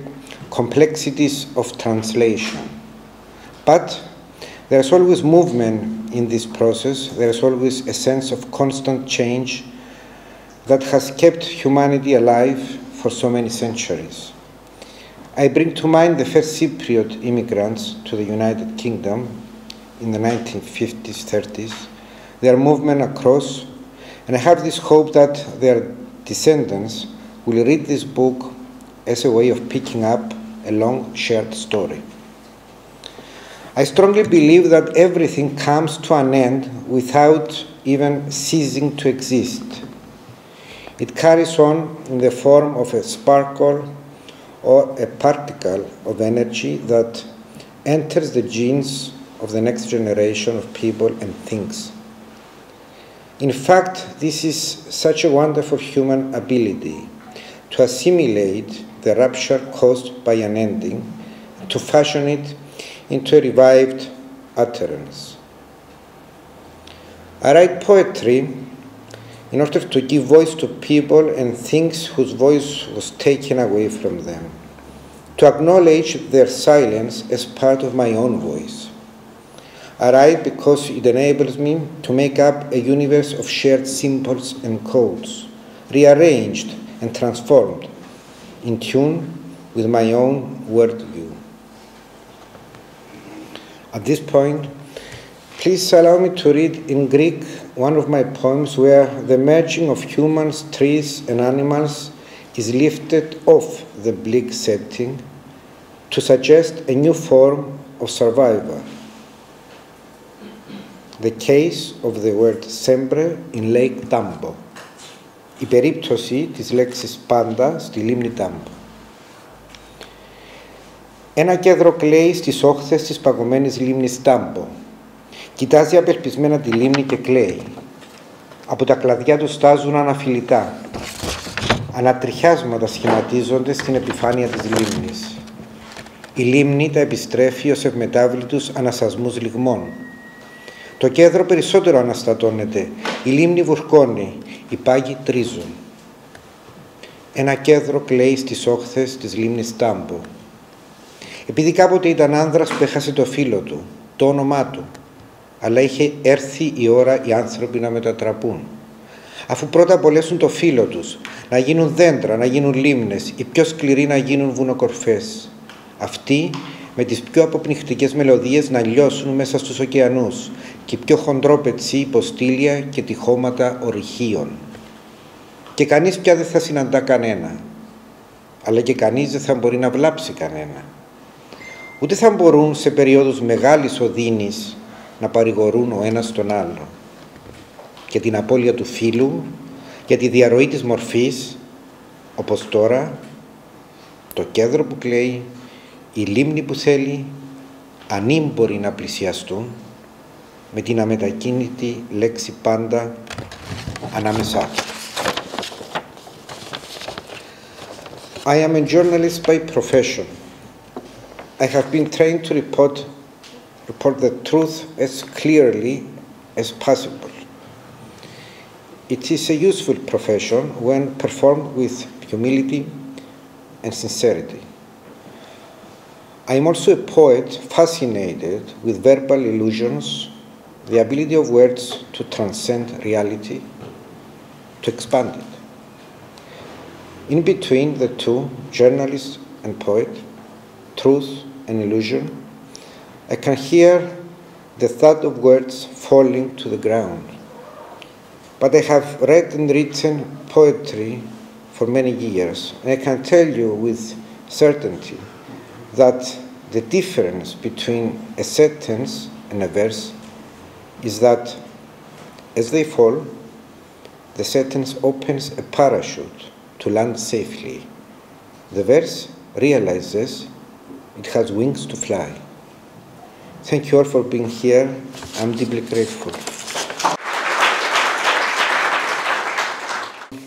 complexities of translation. But there is always movement in this process. There is always a sense of constant change that has kept humanity alive for so many centuries. I bring to mind the first Cypriot immigrants to the United Kingdom in the 1950s, 30s, their movement across, and I have this hope that their descendants will read this book as a way of picking up a long shared story. I strongly believe that everything comes to an end without even ceasing to exist. It carries on in the form of a sparkle or a particle of energy that enters the genes of the next generation of people and things. In fact, this is such a wonderful human ability to assimilate the rupture caused by an ending, to fashion it into a revived utterance. I write poetry in order to give voice to people and things whose voice was taken away from them, to acknowledge their silence as part of my own voice. I write because it enables me to make up a universe of shared symbols and codes, rearranged and transformed, in tune with my own worldview. At this point, please allow me to read in Greek one of my poems where the merging of humans, trees, and animals is lifted off the bleak setting to suggest a new form of survival. The case of the word sempre in Lake Tambo. η περίπτωση της λέξης πάντα στη λίμνη Τάμπο. Ένα κέντρο κλαίει στις όχθες της παγωμένης λίμνης Τάμπο. Κοιτάζει απελπισμένα τη λίμνη και κλαίει. Από τα κλαδιά του στάζουν αναφιλητά. Ανατριχιάσματα σχηματίζονται στην επιφάνεια της λίμνης. Η λίμνη τα επιστρέφει ως ευμετάβλητους ανασασμούς λιγμών. Το κέντρο περισσότερο αναστατώνεται. Η λίμνη βουρκώνει. Οι πάγοι τρίζουν. Ένα κέντρο κλαίει στις όχθες της λίμνης Τάμπο. Επειδή κάποτε ήταν άνδρας που έχασε το φίλο του, το όνομά του, αλλά είχε έρθει η ώρα οι άνθρωποι να μετατραπούν. Αφού πρώτα απολέσουν το φίλο τους, να γίνουν δέντρα, να γίνουν λίμνες, οι πιο σκληροί να γίνουν βουνοκορφές. Αυτοί με τις πιο αποπνιχτικές μελωδίες να λιώσουν μέσα στους ωκεανούς και οι πιο χοντρόπετσοι υποστήλια και τυχώματα ορυχείων. Και κανείς πια δεν θα συναντά κανένα, αλλά και κανείς δεν θα μπορεί να βλάψει κανένα. Ούτε θα μπορούν σε περίοδους μεγάλης οδύνης να παρηγορούν ο ένας τον άλλο. Και την απώλεια του φύλου, για τη διαρροή της μορφής, όπως τώρα, το κέντρο που κλαίει, η λίμνη που θέλει, ανήμποροι να πλησιαστούν, με την αμετακίνητη λέξη πάντα ανάμεσά τους. I am a journalist by profession. I have been trained to report the truth as clearly as possible. It is a useful profession when performed with humility and sincerity. I am also a poet fascinated with verbal illusions, the ability of words to transcend reality, to expand it. In between the two, journalist and poet, truth and illusion, I can hear the thud of words falling to the ground. But I have read and written poetry for many years, and I can tell you with certainty that the difference between a sentence and a verse is that as they fall, the sentence opens a parachute to land safely. The verse realizes it has wings to fly. Thank you all for being here. I'm deeply grateful.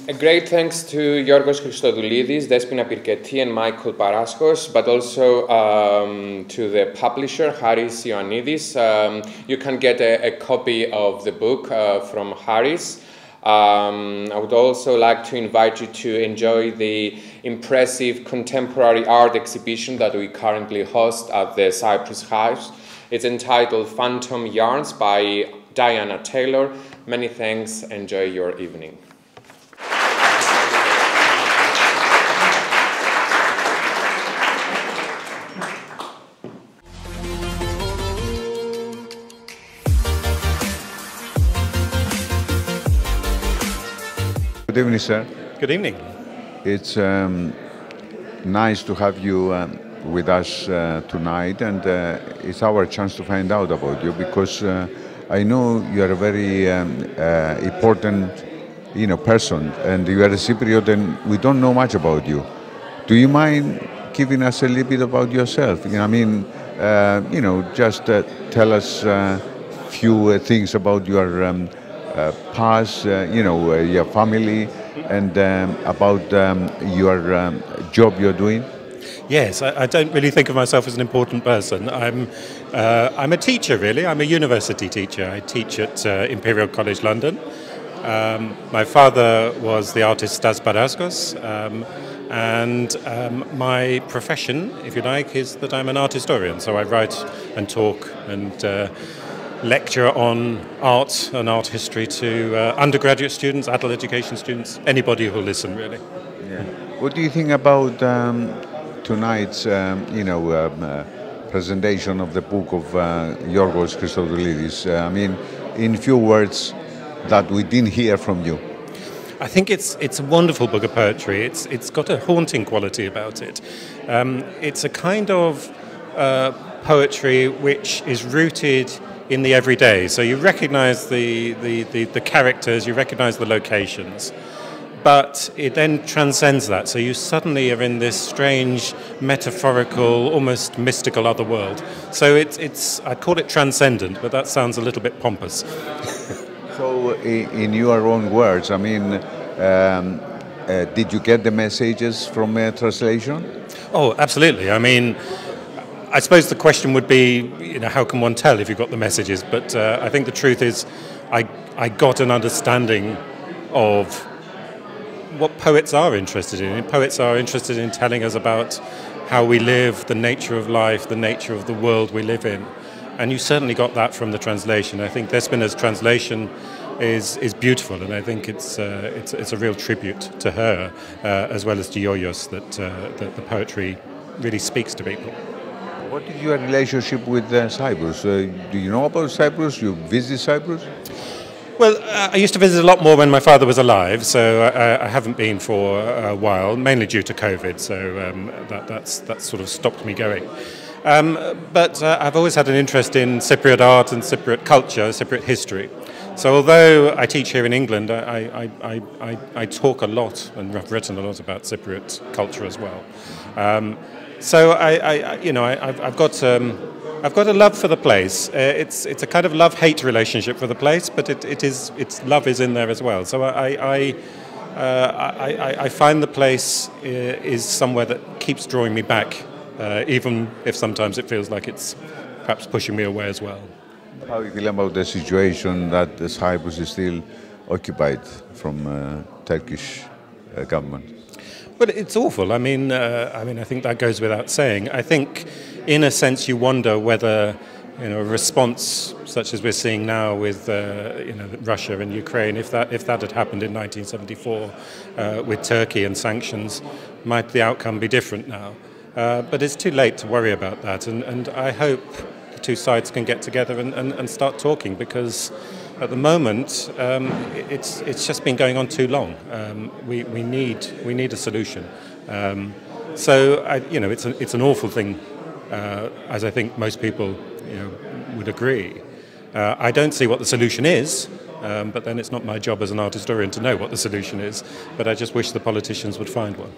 A great thanks to Giorgos Christodoulides, Despina Pirketi and Michael Paraskos, but also to the publisher, Haris Ioannidis. You can get a copy of the book from Haris. I would also like to invite you to enjoy the impressive contemporary art exhibition that we currently host at the Cyprus House. It's entitled Phantom Yarns by Diana Taylor. Many thanks. Enjoy your evening. Good evening, sir. Good evening. It's nice to have you with us tonight, and it's our chance to find out about you because I know you are a very important, person, and you are a Cypriot, and we don't know much about you. Do you mind giving us a little bit about yourself? Just tell us a few things about your past, your family, and about your job you're doing? Yes, I don't really think of myself as an important person. I'm a teacher, really. I'm a university teacher. I teach at Imperial College, London. My father was the artist Stas Paraskos, and my profession, if you like, is that I'm an art historian. So I write and talk and lecture on art and art history to undergraduate students, adult education students, anybody who'll listen, really. Yeah. What do you think about tonight's, presentation of the book of Giorgos Christodoulides? In few words that we didn't hear from you. I think it's a wonderful book of poetry. It's got a haunting quality about it. It's a kind of poetry which is rooted in the everyday. So you recognise the characters, you recognise the locations, but it then transcends that. So you suddenly are in this strange, metaphorical, almost mystical other world. So I'd call it transcendent, but that sounds a little bit pompous. So, in your own words, I mean, did you get the messages from translation? Oh, absolutely. I mean, I suppose the question would be, how can one tell if you got the messages? But I think the truth is, I got an understanding of what poets are interested in. Poets are interested in telling us about how we live, the nature of life, the nature of the world we live in. And you certainly got that from the translation. I think Despina's translation is beautiful, and I think it's a real tribute to her, as well as to Giorgos, that the poetry really speaks to people. What is your relationship with Cyprus? Do you know about Cyprus? You visit Cyprus? Well, I used to visit a lot more when my father was alive, so I haven't been for a while, mainly due to COVID, so that's sort of stopped me going. But I've always had an interest in Cypriot art and Cypriot culture, Cypriot history. So although I teach here in England, I talk a lot, and I've written a lot about Cypriot culture as well. So I've got a love for the place. It's a kind of love-hate relationship for the place, but its love is in there as well. So I find the place is somewhere that keeps drawing me back, even if sometimes it feels like it's perhaps pushing me away as well. How do you feel about the situation that Cyprus is still occupied from Turkish government? Well, it's awful. I mean, I think that goes without saying. I think, in a sense, you wonder whether, a response such as we're seeing now with, Russia and Ukraine, if that had happened in 1974 with Turkey and sanctions, might the outcome be different now? But it's too late to worry about that, and I hope the two sides can get together and start talking, because at the moment, it's just been going on too long. We need a solution. So it's an awful thing, as I think most people would agree. I don't see what the solution is, but then it's not my job as an art historian to know what the solution is. But I just wish the politicians would find one.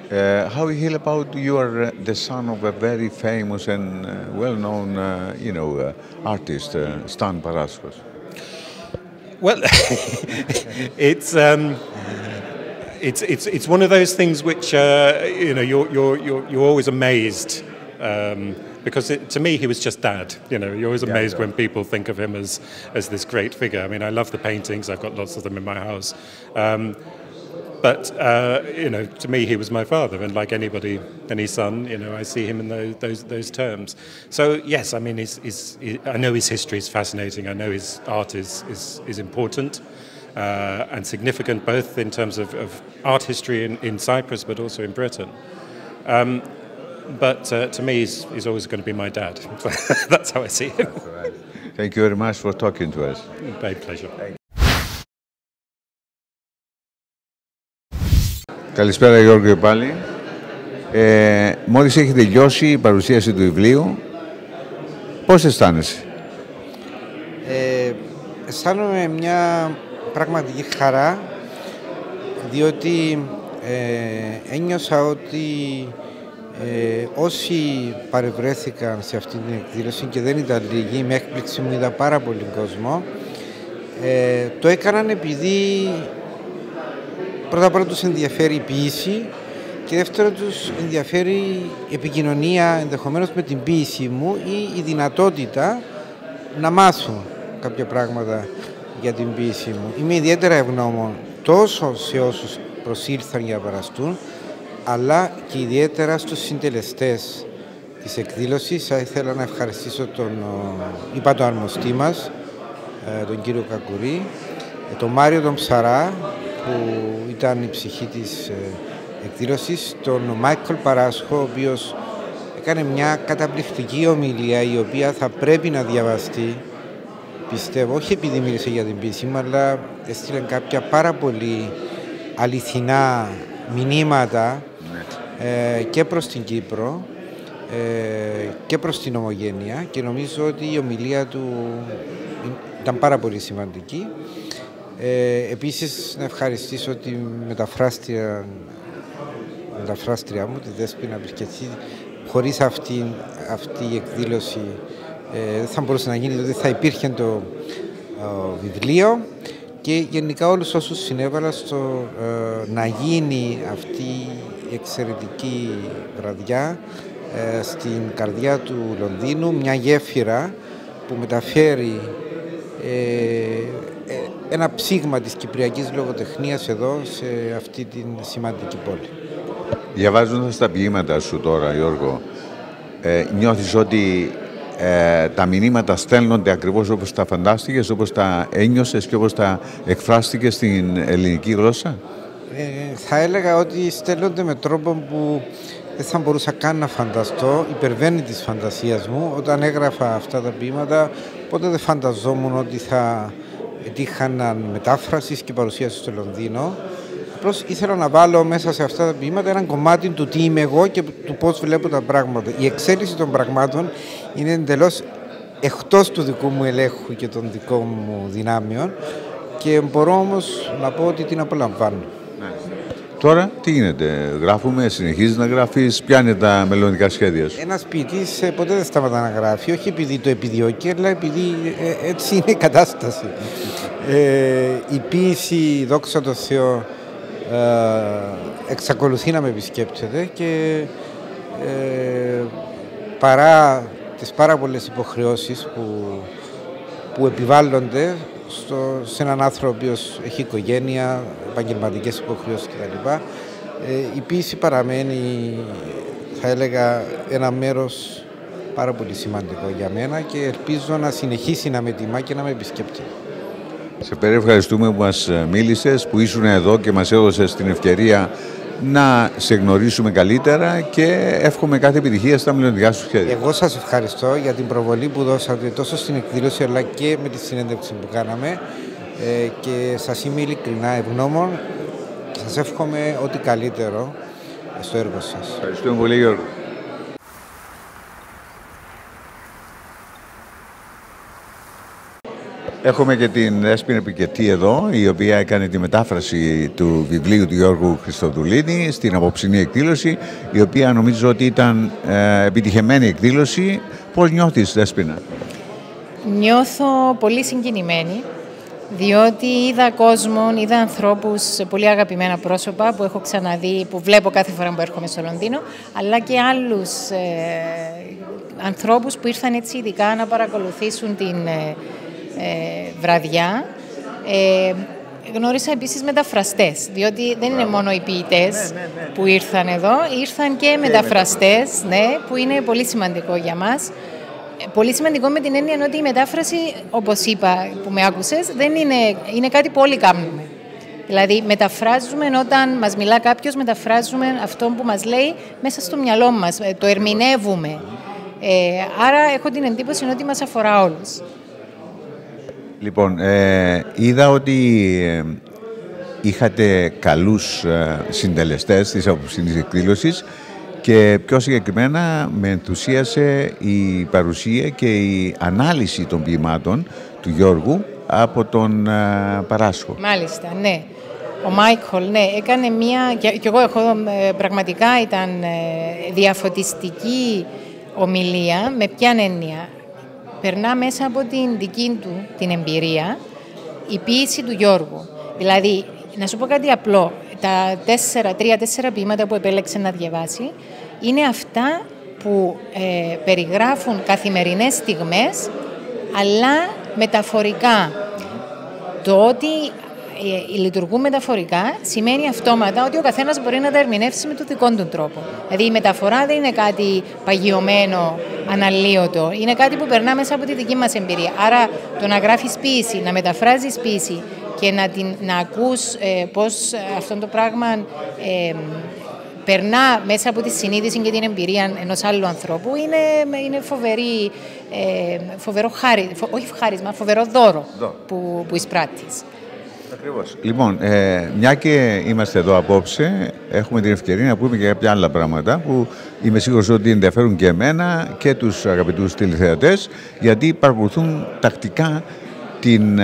How do you feel about the son of a very famous and well-known, artist, Stan Paraskos? Well, it's one of those things which you're always amazed, because to me he was just Dad. You're always amazed when people think of him as this great figure. I mean, I love the paintings. I've got lots of them in my house. But, to me, he was my father, and like any son, I see him in those terms. So, yes, I mean, I know his history is fascinating. I know his art is important and significant, both in terms of art history in Cyprus, but also in Britain. But to me, he's always going to be my dad. That's how I see him. Right. Thank you very much for talking to us. My pleasure. Καλησπέρα Γιώργο πάλι. Μόλις έχει τελειώσει η παρουσίαση του βιβλίου, πώς αισθάνεσαι? Αισθάνομαι μια πραγματική χαρά, διότι ένιωσα ότι όσοι παρευρέθηκαν σε αυτή την εκδήλωση, και δεν ήταν λίγοι, με έκπληξη μου είδα πάρα πολύ κόσμο, το έκαναν επειδή πρώτα απ' όλα τους ενδιαφέρει η ποίηση και δεύτερον τους ενδιαφέρει η επικοινωνία ενδεχομένως με την ποίηση μου ή η δυνατότητα να μάθουν κάποια πράγματα για την ποίηση μου. Είμαι ιδιαίτερα ευγνώμων τόσο σε όσους προσήλθαν για να παραστούν, αλλά και ιδιαίτερα στους συντελεστές της εκδήλωσης. Θα ήθελα να ευχαριστήσω τον Ύπατο Αρμοστή μας, τον κύριο Κακουρή, τον Μάριο τον Ψαρά, που ήταν η ψυχή της εκδήλωσης, τον Μάικλ Παράσκο, ο οποίος έκανε μια καταπληκτική ομιλία η οποία θα πρέπει να διαβαστεί, πιστεύω, όχι επειδή μίλησε για την ποίηση μου, αλλά έστειλε κάποια πάρα πολύ αληθινά μηνύματα και προς την Κύπρο και προς την ομογένεια, και νομίζω ότι η ομιλία του ήταν πάρα πολύ σημαντική. Επίσης, να ευχαριστήσω τη μεταφράστρια μου, τη Δέσποινα Πυρκετζή. Χωρίς αυτή η εκδήλωση δεν θα μπορούσε να γίνει, δηλαδή θα υπήρχε το βιβλίο, και γενικά όλους όσους συνέβαλαν στο να γίνει αυτή η εξαιρετική βραδιά στην καρδιά του Λονδίνου, μια γέφυρα που μεταφέρει ένα ψήγμα της κυπριακής λογοτεχνίας εδώ, σε αυτή την σημαντική πόλη. Διαβάζοντας τα ποίηματα σου τώρα, Γιώργο, νιώθεις ότι τα μηνύματα στέλνονται ακριβώς όπως τα φαντάστηκες, όπως τα ένιωσες και όπως τα εκφράστηκες στην ελληνική γλώσσα? Θα έλεγα ότι στέλνονται με τρόπο που δεν θα μπορούσα καν να φανταστώ, υπερβαίνει της φαντασίας μου. Όταν έγραφα αυτά τα ποίηματα, ποτέ δεν φανταζόμουν ότι θα τύχαναν μετάφρασης και παρουσίαση στο Λονδίνο. Απλώς ήθελα να βάλω μέσα σε αυτά τα ποίηματα έναν κομμάτι του τι είμαι εγώ και του πώς βλέπω τα πράγματα. Η εξέλιξη των πραγμάτων είναι εντελώς εκτός του δικού μου ελέγχου και των δικών μου δυνάμεων, και μπορώ όμως να πω ότι την απολαμβάνω. Τώρα τι γίνεται, γράφουμε, συνεχίζεις να γράφεις, ποια είναι τα μελλοντικά σχέδια σου? Ένας ποιητής ποτέ δεν σταματά να γράφει, όχι επειδή το επιδιώκει, αλλά επειδή έτσι είναι η κατάσταση. Η ποίηση, δόξα τω Θεώ, εξακολουθεί να με επισκέπτεται, και παρά τις πάρα πολλές υποχρεώσεις που επιβάλλονται σε έναν άνθρωπο ο οποίος έχει οικογένεια, επαγγελματικές υποχρεώσεις κτλ. Η ποίηση παραμένει, θα έλεγα, ένα μέρος πάρα πολύ σημαντικό για μένα, και ελπίζω να συνεχίσει να με τιμά και να με επισκέπτεται. Σε ευχαριστούμε που μας μίλησες, που ήσουν εδώ και μας έδωσες την ευκαιρία να σε γνωρίσουμε καλύτερα, και εύχομαι κάθε επιτυχία στα μελλοντικά σου σχέδια. Εγώ σας ευχαριστώ για την προβολή που δώσατε τόσο στην εκδήλωση αλλά και με τη συνέντευξη που κάναμε, και σας είμαι ειλικρινά ευγνώμων και σας εύχομαι ό,τι καλύτερο στο έργο σας. Ευχαριστούμε πολύ, Γιώργο. Έχουμε και την Δέσποινα Πυρκετζή εδώ, η οποία έκανε τη μετάφραση του βιβλίου του Γιώργου Χριστοδουλίδη στην απόψινή εκδήλωση, η οποία νομίζω ότι ήταν επιτυχημένη εκδήλωση. Πώς νιώθεις, Δέσποινα? Νιώθω πολύ συγκινημένη, διότι είδα κόσμο, είδα ανθρώπους, πολύ αγαπημένα πρόσωπα που έχω ξαναδεί, που βλέπω κάθε φορά που έρχομαι στο Λονδίνο, αλλά και άλλους ανθρώπους που ήρθαν έτσι ειδικά να παρακολουθήσουν την βραδιά. Γνώρισα επίσης μεταφραστές, διότι δεν είναι μόνο οι ποιητές που ήρθαν εδώ, ήρθαν και μεταφραστές, που είναι πολύ σημαντικό για μας. Πολύ σημαντικό με την έννοια ότι η μετάφραση, όπως είπα, που με άκουσες, δεν είναι κάτι που όλοι κάνουμε. Δηλαδή, μεταφράζουμε όταν μας μιλά κάποιος, μεταφράζουμε αυτό που μας λέει μέσα στο μυαλό μας, το ερμηνεύουμε. Άρα, έχω την εντύπωση ότι μας αφορά όλους. Λοιπόν, είδα ότι είχατε καλούς συντελεστές της απόψινής εκδήλωσης, και πιο συγκεκριμένα με ενθουσίασε η παρουσία και η ανάλυση των ποιημάτων του Γιώργου από τον Παράσκο. Μάλιστα, ναι. Ο Μάικλ, ναι, έκανε μία, και εγώ πραγματικά ήταν διαφωτιστική ομιλία. Με ποια έννοια? Περνά μέσα από την δική του την εμπειρία η ποίηση του Γιώργου. Δηλαδή, να σου πω κάτι απλό, τα 3-4 ποίηματα που επέλεξε να διαβάσει είναι αυτά που περιγράφουν καθημερινές στιγμές, αλλά μεταφορικά. Το ότι λειτουργούν μεταφορικά σημαίνει αυτόματα ότι ο καθένας μπορεί να τα ερμηνεύσει με τον δικό του τρόπο. Δηλαδή η μεταφορά δεν είναι κάτι παγιωμένο, αναλύωτο. Είναι κάτι που περνά μέσα από τη δική μας εμπειρία. Άρα το να γράφεις ποίηση, να μεταφράζεις ποίηση και να ακούς πώς αυτό το πράγμα περνά μέσα από τη συνείδηση και την εμπειρία ενός άλλου ανθρώπου είναι φοβερό φοβερό δώρο που εισπράττεις. Ακριβώς. Λοιπόν, μια και είμαστε εδώ απόψε, έχουμε την ευκαιρία να πούμε και κάποια άλλα πράγματα που είμαι σίγουρος ότι ενδιαφέρουν και εμένα και τους αγαπητούς τηλεθεατές, γιατί παρακολουθούν τακτικά την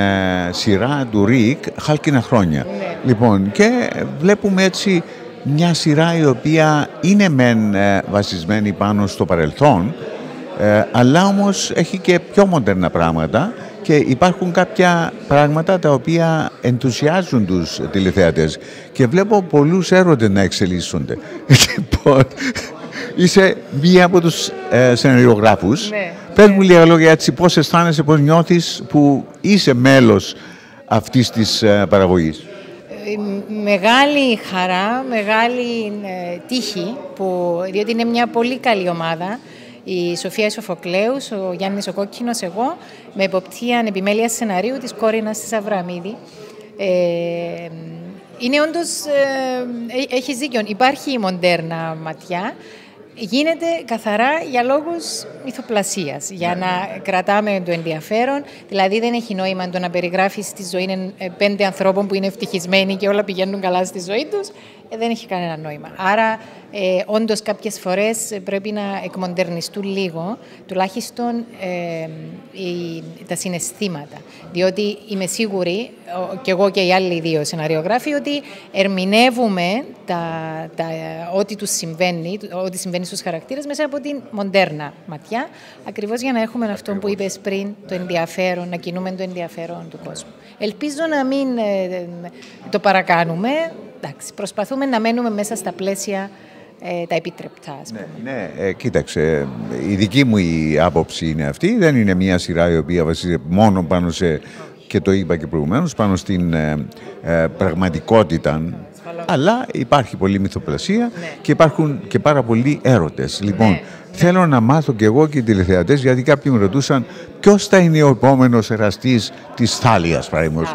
σειρά του Ρικ «Χάλκινα χρόνια». Ναι. Λοιπόν, και βλέπουμε έτσι μια σειρά η οποία είναι μεν βασισμένη πάνω στο παρελθόν, αλλά όμως έχει και πιο μοντέρνα πράγματα και υπάρχουν κάποια πράγματα τα οποία ενθουσιάζουν τους τηλεθεατές και βλέπω πολλούς έρωτες να εξελίσσονται. Λοιπόν, είσαι μία από τους σεναριογράφους. Ναι. Πες μου λίγα λόγια έτσι, πώς αισθάνεσαι, πώς νιώθεις που είσαι μέλος αυτής της παραγωγής. Μεγάλη χαρά, μεγάλη τύχη, διότι είναι μια πολύ καλή ομάδα. Η Σοφία Σοφοκλέους, ο Γιάννης ο Κόκκινος, εγώ, με εποπτεία επιμέλεια σεναρίου της Κόρινας της Αβραμίδη. Είναι όντως, έχεις δίκιο, υπάρχει η μοντέρνα ματιά, γίνεται καθαρά για λόγους μυθοπλασίας, για να κρατάμε το ενδιαφέρον. Δηλαδή δεν έχει νόημα το να περιγράφεις τη ζωή 5 ανθρώπων που είναι ευτυχισμένοι και όλα πηγαίνουν καλά στη ζωή τους. Δεν έχει κανένα νόημα. Άρα, όντως κάποιες φορές πρέπει να εκμοντερνιστούν λίγο, τουλάχιστον τα συναισθήματα. Διότι είμαι σίγουρη, και εγώ και οι άλλοι δύο σεναριογράφοι, ότι ερμηνεύουμε ό,τι τους συμβαίνει, ό,τι συμβαίνει στους χαρακτήρες μέσα από την μοντέρνα ματιά, ακριβώς για να έχουμε αυτό που είπες πριν, το ενδιαφέρον, να κινούμε το ενδιαφέρον του κόσμου. Ελπίζω να μην το παρακάνουμε. Εντάξει, προσπαθούμε να μένουμε μέσα στα πλαίσια τα επιτρεπτά, ας πούμε. Ναι, κοίταξε, η δική μου η άποψη είναι αυτή. Δεν είναι μια σειρά η οποία βασίζεται μόνο πάνω σε, και το είπα και προηγουμένως, πάνω στην πραγματικότητα. Αλλά υπάρχει πολλή μυθοπλασία, ναι, και υπάρχουν και πάρα πολλοί έρωτες. Λοιπόν, ναι, θέλω να μάθω κι εγώ και οι τηλεθεατές, γιατί κάποιοι με ρωτούσαν ποιος θα είναι ο επόμενος εραστής της Θάλιας, παραδείγματος.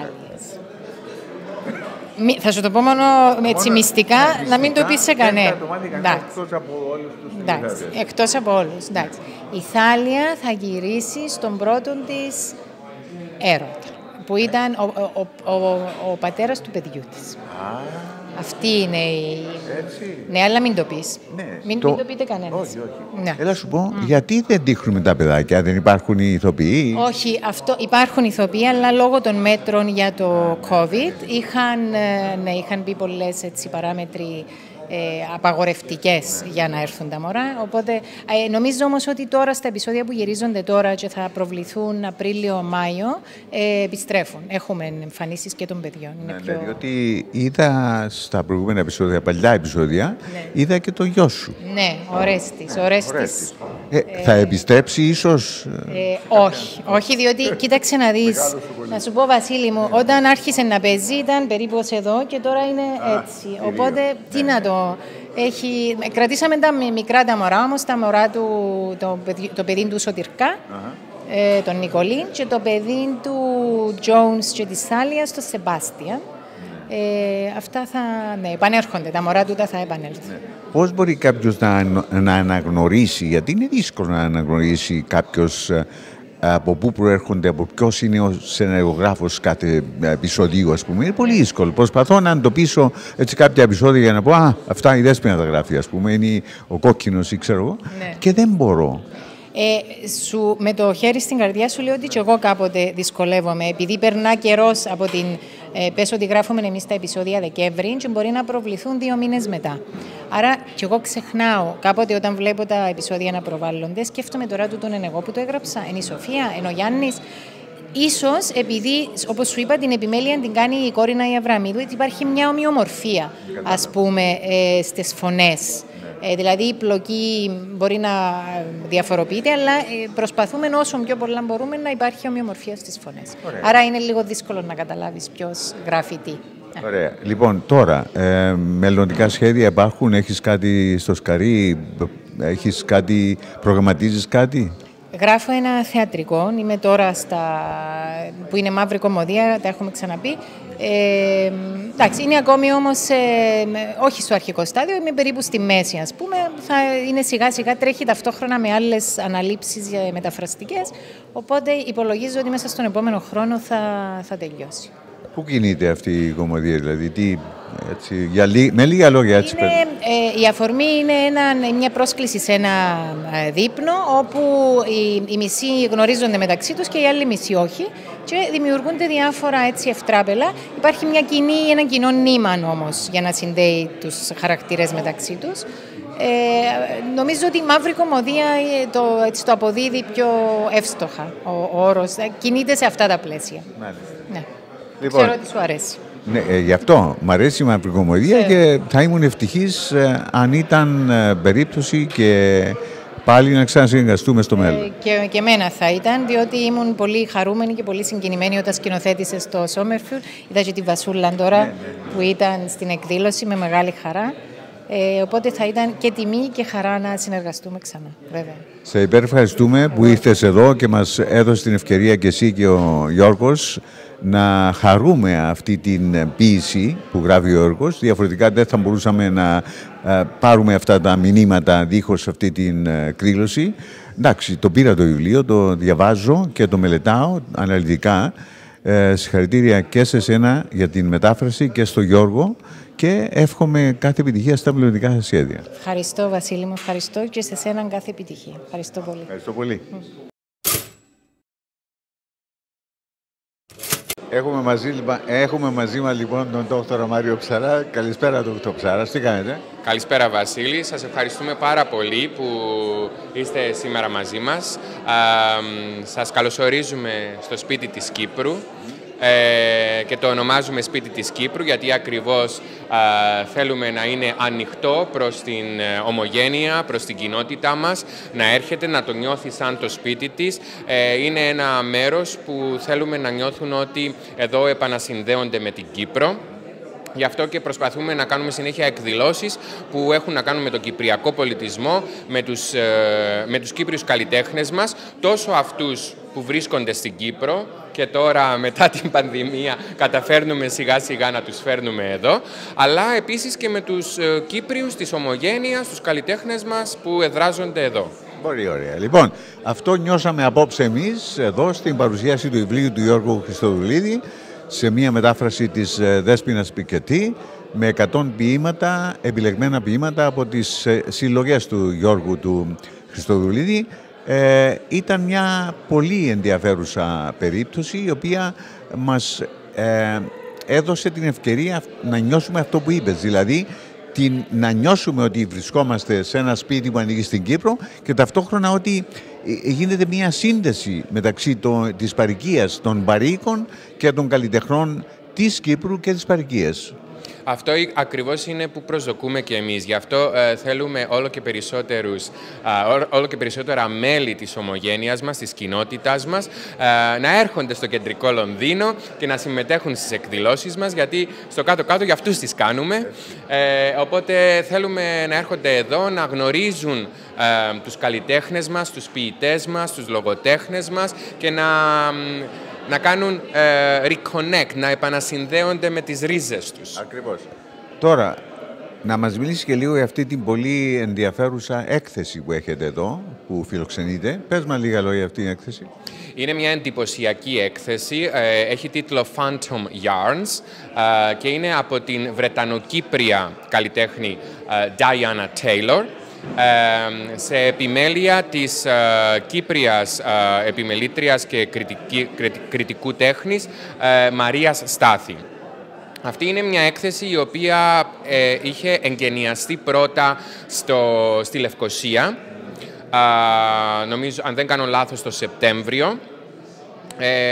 Θα σου το πω μόνο έτσι μυστικά, να μην το πεις σε κανένα. Εκτός από όλους τους τηλεθεατές. Εκτός από όλους. Η Θάλια θα γυρίσει στον πρώτον της έρωτα, που ήταν ο πατέρας του παιδιού της. Αυτή είναι η... Έτσι. Ναι, αλλά μην το πεις. Ναι, μην το πείτε κανένας. Όχι. Ναι. Έλα σου πω, γιατί δεν δείχνουμε τα παιδάκια, δεν υπάρχουν οι ηθοποιοί? Όχι, υπάρχουν ηθοποιοί, αλλά λόγω των μέτρων για το COVID είχαν μπει πολλές παράμετροι απαγορευτικές για να έρθουν τα μωρά. Οπότε νομίζω όμως ότι τώρα στα επεισόδια που γυρίζονται τώρα και θα προβληθούν Απρίλιο-Μάιο επιστρέφουν. Έχουμε εμφανίσεις και των παιδιών. Ναι, διότι είδα στα προηγούμενα επεισόδια, παλιά επεισόδια, ναι, είδα και το γιο σου. Ναι, Ορέστης. Θα επιστρέψει ίσως? Όχι, διότι κοίταξε να δεις, να σου πω Βασίλη μου, όταν άρχισε να παίζει ήταν περίπου ως εδώ και τώρα είναι έτσι. Οπότε τι να κρατήσαμε τα μικρά τα μωρά, όμως τα μωρά του, το παιδί του Σωτηρκά, τον Νικολίν, και το παιδί του Jones και της Θάλιας, τον Σεμπάστιαν. Αυτά θα επανέρχονται, τα μωρά του θα επανέλθουν. Πώς μπορεί κάποιος να αναγνωρίσει, γιατί είναι δύσκολο να αναγνωρίσει κάποιος από πού προέρχονται, από ποιος είναι ο σεναριογράφος κάθε επεισοδίου, ας πούμε. Είναι πολύ δύσκολο. Προσπαθώ να εντοπίσω έτσι κάποια επεισόδια για να πω αυτά η Δέσποινα τα γράφει, ας πούμε, είναι ο Κόκκινος ή ξέρω εγώ, ναι, και δεν μπορώ. Με το χέρι στην καρδιά σου λέω ότι και εγώ κάποτε δυσκολεύομαι, επειδή περνά καιρός από την... πες ότι γράφουμε εμείς τα επεισόδια Δεκέμβρη και μπορεί να προβληθούν 2 μήνες μετά. Άρα και εγώ ξεχνάω κάποτε όταν βλέπω τα επεισόδια να προβάλλονται, σκέφτομαι τώρα τον εγώ που το έγραψα, είναι η Σοφία, είναι ο Γιάννης. Ίσως επειδή, όπως σου είπα, την επιμέλεια την κάνει η Κόρινα η Αβραμίδου, ότι υπάρχει μια ομοιομορφία, ας πούμε, στις φωνές. Δηλαδή η πλοκή μπορεί να διαφοροποιείται, αλλά προσπαθούμε όσο πιο πολλά μπορούμε να υπάρχει ομοιομορφία στις φωνές. Ωραία. Άρα είναι λίγο δύσκολο να καταλάβεις ποιος γράφει τι. Ωραία. Λοιπόν, τώρα, μελλοντικά σχέδια υπάρχουν, έχεις κάτι στο σκαρί, προγραμματίζεις κάτι? Γράφω ένα θεατρικό, είμαι τώρα που είναι μαύρη κομμωδία, τα έχουμε ξαναπεί. Εντάξει, είναι ακόμη όμως όχι στο αρχικό στάδιο, είμαι περίπου στη μέση, ας πούμε. Είναι σιγά σιγά, τρέχει ταυτόχρονα με άλλες αναλήψεις μεταφραστικές, οπότε υπολογίζω ότι μέσα στον επόμενο χρόνο θα τελειώσει. Πού κινείται αυτή η κομμωδία, δηλαδή, με λίγα λόγια έτσι? Η αφορμή είναι μια πρόσκληση σε ένα δείπνο, όπου οι μισοί γνωρίζονται μεταξύ τους και οι άλλοι μισοί όχι. και δημιουργούνται διάφορα έτσι ευτράπελα. Υπάρχει ένα κοινό νήμα όμως για να συνδέει τους χαρακτήρες μεταξύ τους. Νομίζω ότι η μαύρη κωμωδία το αποδίδει πιο εύστοχα. Ο όρος κινείται σε αυτά τα πλαίσια. Μάλιστα. Ναι. Λοιπόν, ξέρω ότι σου αρέσει. Ναι, γι' αυτό μου αρέσει η μαύρη κωμωδία και θα ήμουν ευτυχής αν ήταν περίπτωση και πάλι να ξανασυνεργαστούμε στο μέλλον. Και εμένα θα ήταν, διότι ήμουν πολύ χαρούμενη και πολύ συγκινημένη όταν σκηνοθέτησε στο Σόμερφιλντ. Είδα και τη Βασούλα τώρα που ήταν στην εκδήλωση με μεγάλη χαρά. Οπότε θα ήταν και τιμή και χαρά να συνεργαστούμε ξανά, βέβαια. Σε υπερευχαριστούμε που ήρθες εδώ και μας έδωσε την ευκαιρία και εσύ και ο Γιώργος να χαρούμε αυτή την ποίηση που γράφει ο Γιώργος. Διαφορετικά δεν θα μπορούσαμε να πάρουμε αυτά τα μηνύματα δίχως αυτή την εκδήλωση. Εντάξει, το πήρα το βιβλίο, το διαβάζω και το μελετάω αναλυτικά. Συγχαρητήρια και σε σένα για την μετάφραση και στο Γιώργο και εύχομαι κάθε επιτυχία στα μελλοντικά σας σχέδια. Ευχαριστώ Βασίλη μου, ευχαριστώ και σε σένα κάθε επιτυχία. Ευχαριστώ πολύ. Ευχαριστώ πολύ. Έχουμε μαζί μας λοιπόν τον Δόκτωρα Μάριο Ψαρά. Καλησπέρα Δόκτωρα Ψαρά, τι κάνετε? Καλησπέρα Βασίλη, σας ευχαριστούμε πάρα πολύ που είστε σήμερα μαζί μας. Σας καλωσορίζουμε στο σπίτι της Κύπρου και το ονομάζουμε σπίτι της Κύπρου γιατί ακριβώς θέλουμε να είναι ανοιχτό προς την ομογένεια, προς την κοινότητά μας, να έρχεται, να το νιώθει σαν το σπίτι της. Είναι ένα μέρος που θέλουμε να νιώθουν ότι εδώ επανασυνδέονται με την Κύπρο. Γι' αυτό και προσπαθούμε να κάνουμε συνέχεια εκδηλώσεις που έχουν να κάνουν με τον κυπριακό πολιτισμό, με τους Κύπριους καλλιτέχνες μας, τόσο αυτούς που βρίσκονται στην Κύπρο και τώρα μετά την πανδημία καταφέρνουμε σιγά σιγά να τους φέρνουμε εδώ, αλλά επίσης και με τους Κύπριους της ομογένειας, τους καλλιτέχνες μας που εδράζονται εδώ. Πολύ ωραία. Λοιπόν, αυτό νιώσαμε απόψε εμείς εδώ στην παρουσίαση του βιβλίου του Γιώργου Χριστοδουλίδη, σε μία μετάφραση της Δέσποινας Ποιητική με 100 ποίηματα, επιλεγμένα ποίηματα από τις συλλογές του Γιώργου του Χριστοδουλίδη. Ήταν μια πολύ ενδιαφέρουσα περίπτωση η οποία μας έδωσε την ευκαιρία να νιώσουμε αυτό που είπες, δηλαδή να νιώσουμε ότι βρισκόμαστε σε ένα σπίτι που ανοίγει στην Κύπρο και ταυτόχρονα ότι γίνεται μια σύνδεση μεταξύ της παροικίας των παροίκων και των καλλιτεχνών της Κύπρου και της παροικίας. Αυτό ακριβώς είναι που προσδοκούμε και εμείς. Γι' αυτό θέλουμε όλο και περισσότερα μέλη της ομογένειας μας, της κοινότητάς μας, να έρχονται στο κεντρικό Λονδίνο και να συμμετέχουν στις εκδηλώσεις μας, γιατί στο κάτω-κάτω για αυτούς τις κάνουμε. Οπότε θέλουμε να έρχονται εδώ, να γνωρίζουν τους καλλιτέχνες μας, τους ποιητές μας, τους λογοτέχνες μας και να κάνουν reconnect, να επανασυνδέονται με τις ρίζες τους. Ακριβώς. Τώρα, να μας μιλήσει και λίγο για αυτή την πολύ ενδιαφέρουσα έκθεση που έχετε εδώ, που φιλοξενείτε. Πες μας λίγα λόγια για αυτή την έκθεση. Είναι μια εντυπωσιακή έκθεση, έχει τίτλο Phantom Yarns και είναι από την Βρετανοκύπρια καλλιτέχνη Diana Taylor, σε επιμέλεια της Κύπριας επιμελήτριας και κριτικού τέχνης Μαρίας Στάθη. Αυτή είναι μια έκθεση η οποία είχε εγκαινιαστεί πρώτα στη Λευκοσία, νομίζω, αν δεν κάνω λάθος, το Σεπτέμβριο.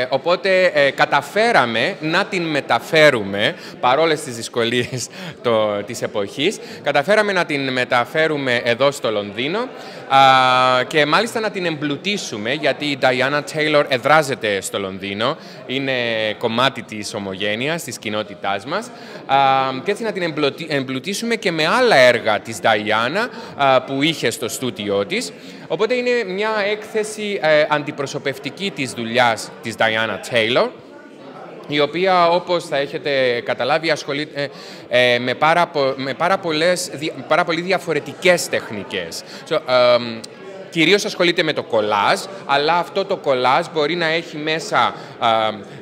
Οπότε καταφέραμε να την μεταφέρουμε, παρόλες τις δυσκολίες της εποχής, καταφέραμε να την μεταφέρουμε εδώ στο Λονδίνο και μάλιστα να την εμπλουτίσουμε, γιατί η Diana Taylor εδράζεται στο Λονδίνο, είναι κομμάτι της ομογένειας, της κοινότητάς μας, και έτσι να την εμπλουτίσουμε και με άλλα έργα της Diana που είχε στο στούντιό της. Οπότε είναι μια έκθεση αντιπροσωπευτική της δουλειάς της Diana Taylor, η οποία, όπως θα έχετε καταλάβει, ασχολείται με πάρα πολύ διαφορετικές τεχνικές. κυρίως ασχολείται με το κολάζ, αλλά αυτό το κολάζ μπορεί να έχει μέσα,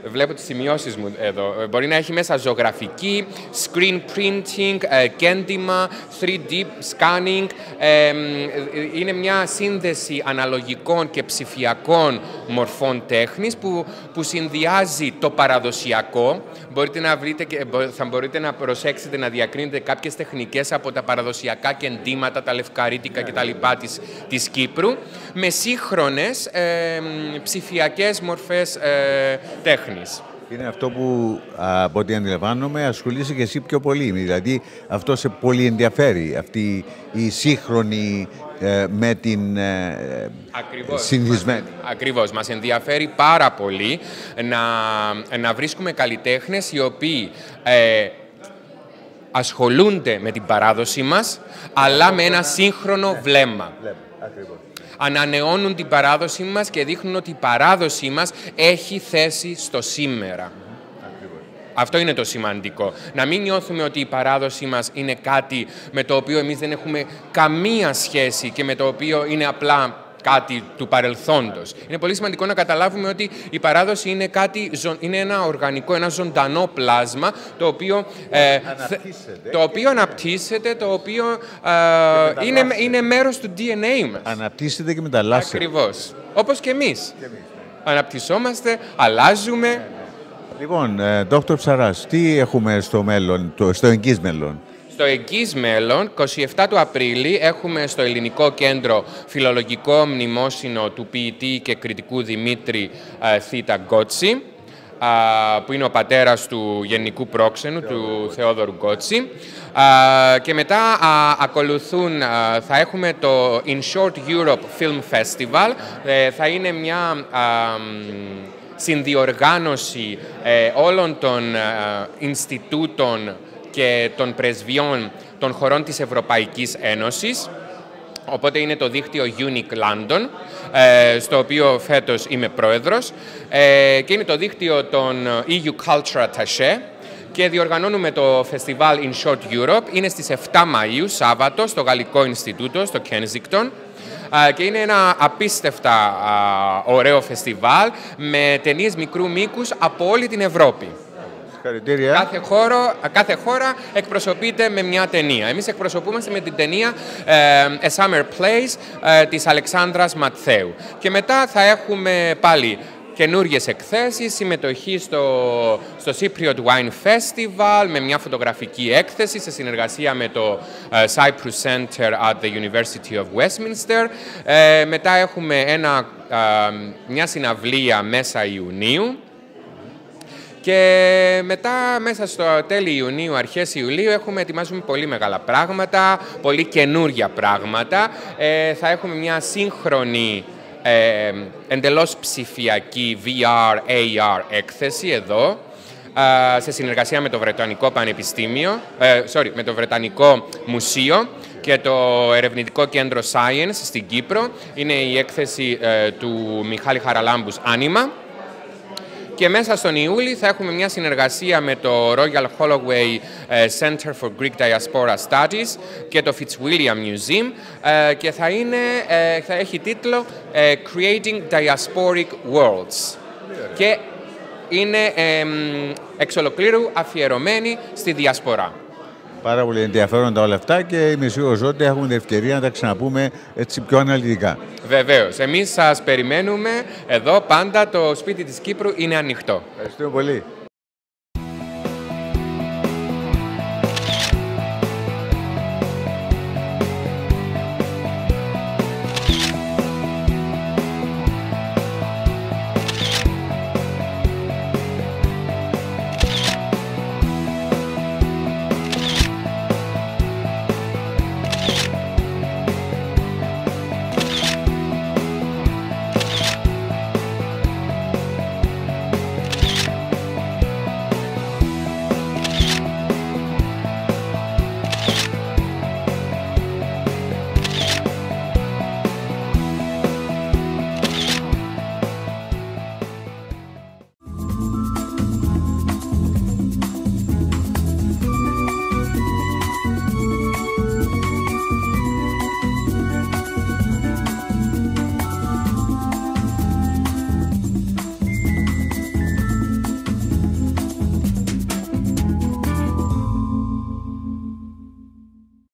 βλέπω τις σημειώσεις μου εδώ, μπορεί να έχει μέσα ζωγραφική, screen printing, κέντημα, 3D scanning. Είναι μια σύνδεση αναλογικών και ψηφιακών μορφών τέχνης που συνδυάζει το παραδοσιακό. Θα μπορείτε να προσέξετε να διακρίνετε κάποιες τεχνικές από τα παραδοσιακά κεντήματα, τα λευκαρίτικα κτλ. Της Κύπρου, με σύγχρονες ψηφιακές μορφές τέχνης. Είναι αυτό που, από ό,τι αντιλαμβάνομαι, ασχολείσαι και εσύ πιο πολύ. Δηλαδή, αυτό σε πολύ ενδιαφέρει, αυτή η σύγχρονη με την συνδυσμένη. Ακριβώς. Μας ενδιαφέρει πάρα πολύ να βρίσκουμε καλλιτέχνες οι οποίοι ασχολούνται με την παράδοση μας, αλλά με ένα σύγχρονο βλέμμα. Ανανεώνουν την παράδοση μας και δείχνουν ότι η παράδοση μας έχει θέση στο σήμερα. Αυτό είναι το σημαντικό. Να μην νιώθουμε ότι η παράδοση μας είναι κάτι με το οποίο εμείς δεν έχουμε καμία σχέση και με το οποίο είναι απλά κάτι του παρελθόντος. Είναι πολύ σημαντικό να καταλάβουμε ότι η παράδοση είναι ένα οργανικό, ένα ζωντανό πλάσμα, το οποίο αναπτύσσεται, το οποίο είναι μέρος του DNA μας. Αναπτύσσεται και μεταλλάσσεται. Ακριβώς. Όπως και εμείς. Αναπτυσσόμαστε, αλλάζουμε. Λοιπόν, Δόκτωρ Ψαράς, τι έχουμε στο μέλλον, στο εγγύς μέλλον? Στο εγγύς μέλλον, 27 του Απρίλη, έχουμε στο Ελληνικό Κέντρο φιλολογικό μνημόσυνο του ποιητή και κριτικού Δημήτρη Θήτα Γκότσι, που είναι ο πατέρας του γενικού πρόξενου, του Θεόδωρου Γκότσι. Και μετά θα έχουμε το In Short Europe Film Festival. Θα είναι μια συνδιοργάνωση όλων των Ινστιτούτων και των πρεσβειών των χωρών της Ευρωπαϊκής Ένωσης. Οπότε είναι το δίκτυο Unique London, στο οποίο φέτος είμαι πρόεδρος, και είναι το δίκτυο των EU Culture Attaché, και διοργανώνουμε το φεστιβάλ In Short Europe. Είναι στις 7 Μαΐου, Σάββατο, στο Γαλλικό Ινστιτούτο, στο Kensington. Και είναι ένα απίστευτα ωραίο φεστιβάλ με ταινίες μικρού μήκους από όλη την Ευρώπη. Κάθε χώρα εκπροσωπείται με μια ταινία. Εμείς εκπροσωπούμαστε με την ταινία A Summer Place της Αλεξάνδρας Ματθαίου. Και μετά θα έχουμε πάλι καινούργιες εκθέσεις, συμμετοχή στο Cypriot Wine Festival με μια φωτογραφική έκθεση σε συνεργασία με το Cyprus Center at the University of Westminster. Μετά έχουμε μια συναυλία μέσα Ιουνίου. Και μετά, μέσα στο τέλη Ιουνίου, αρχές Ιουλίου, ετοιμάζουμε πολύ μεγάλα πράγματα, πολύ καινούργια πράγματα. Θα έχουμε μια σύγχρονη, εντελώς ψηφιακή VR, AR έκθεση εδώ, σε συνεργασία με το Βρετανικό Πανεπιστήμιο, με το Βρετανικό Μουσείο και το Ερευνητικό Κέντρο Science στην Κύπρο. Είναι η έκθεση του Μιχάλη Χαραλάμπους «Άνιμα». Και μέσα στον Ιούλη θα έχουμε μια συνεργασία με το Royal Holloway Center for Greek Diaspora Studies και το Fitzwilliam Museum, και θα έχει τίτλο Creating Diasporic Worlds. Και είναι εξ ολοκλήρου αφιερωμένη στη διασπορά. Πάρα πολύ ενδιαφέροντα όλα αυτά και είμαι σίγουρος ότι έχουμε την ευκαιρία να τα ξαναπούμε έτσι πιο αναλυτικά. Βεβαίως. Εμείς σας περιμένουμε εδώ πάντα. Το σπίτι της Κύπρου είναι ανοιχτό. Ευχαριστούμε πολύ.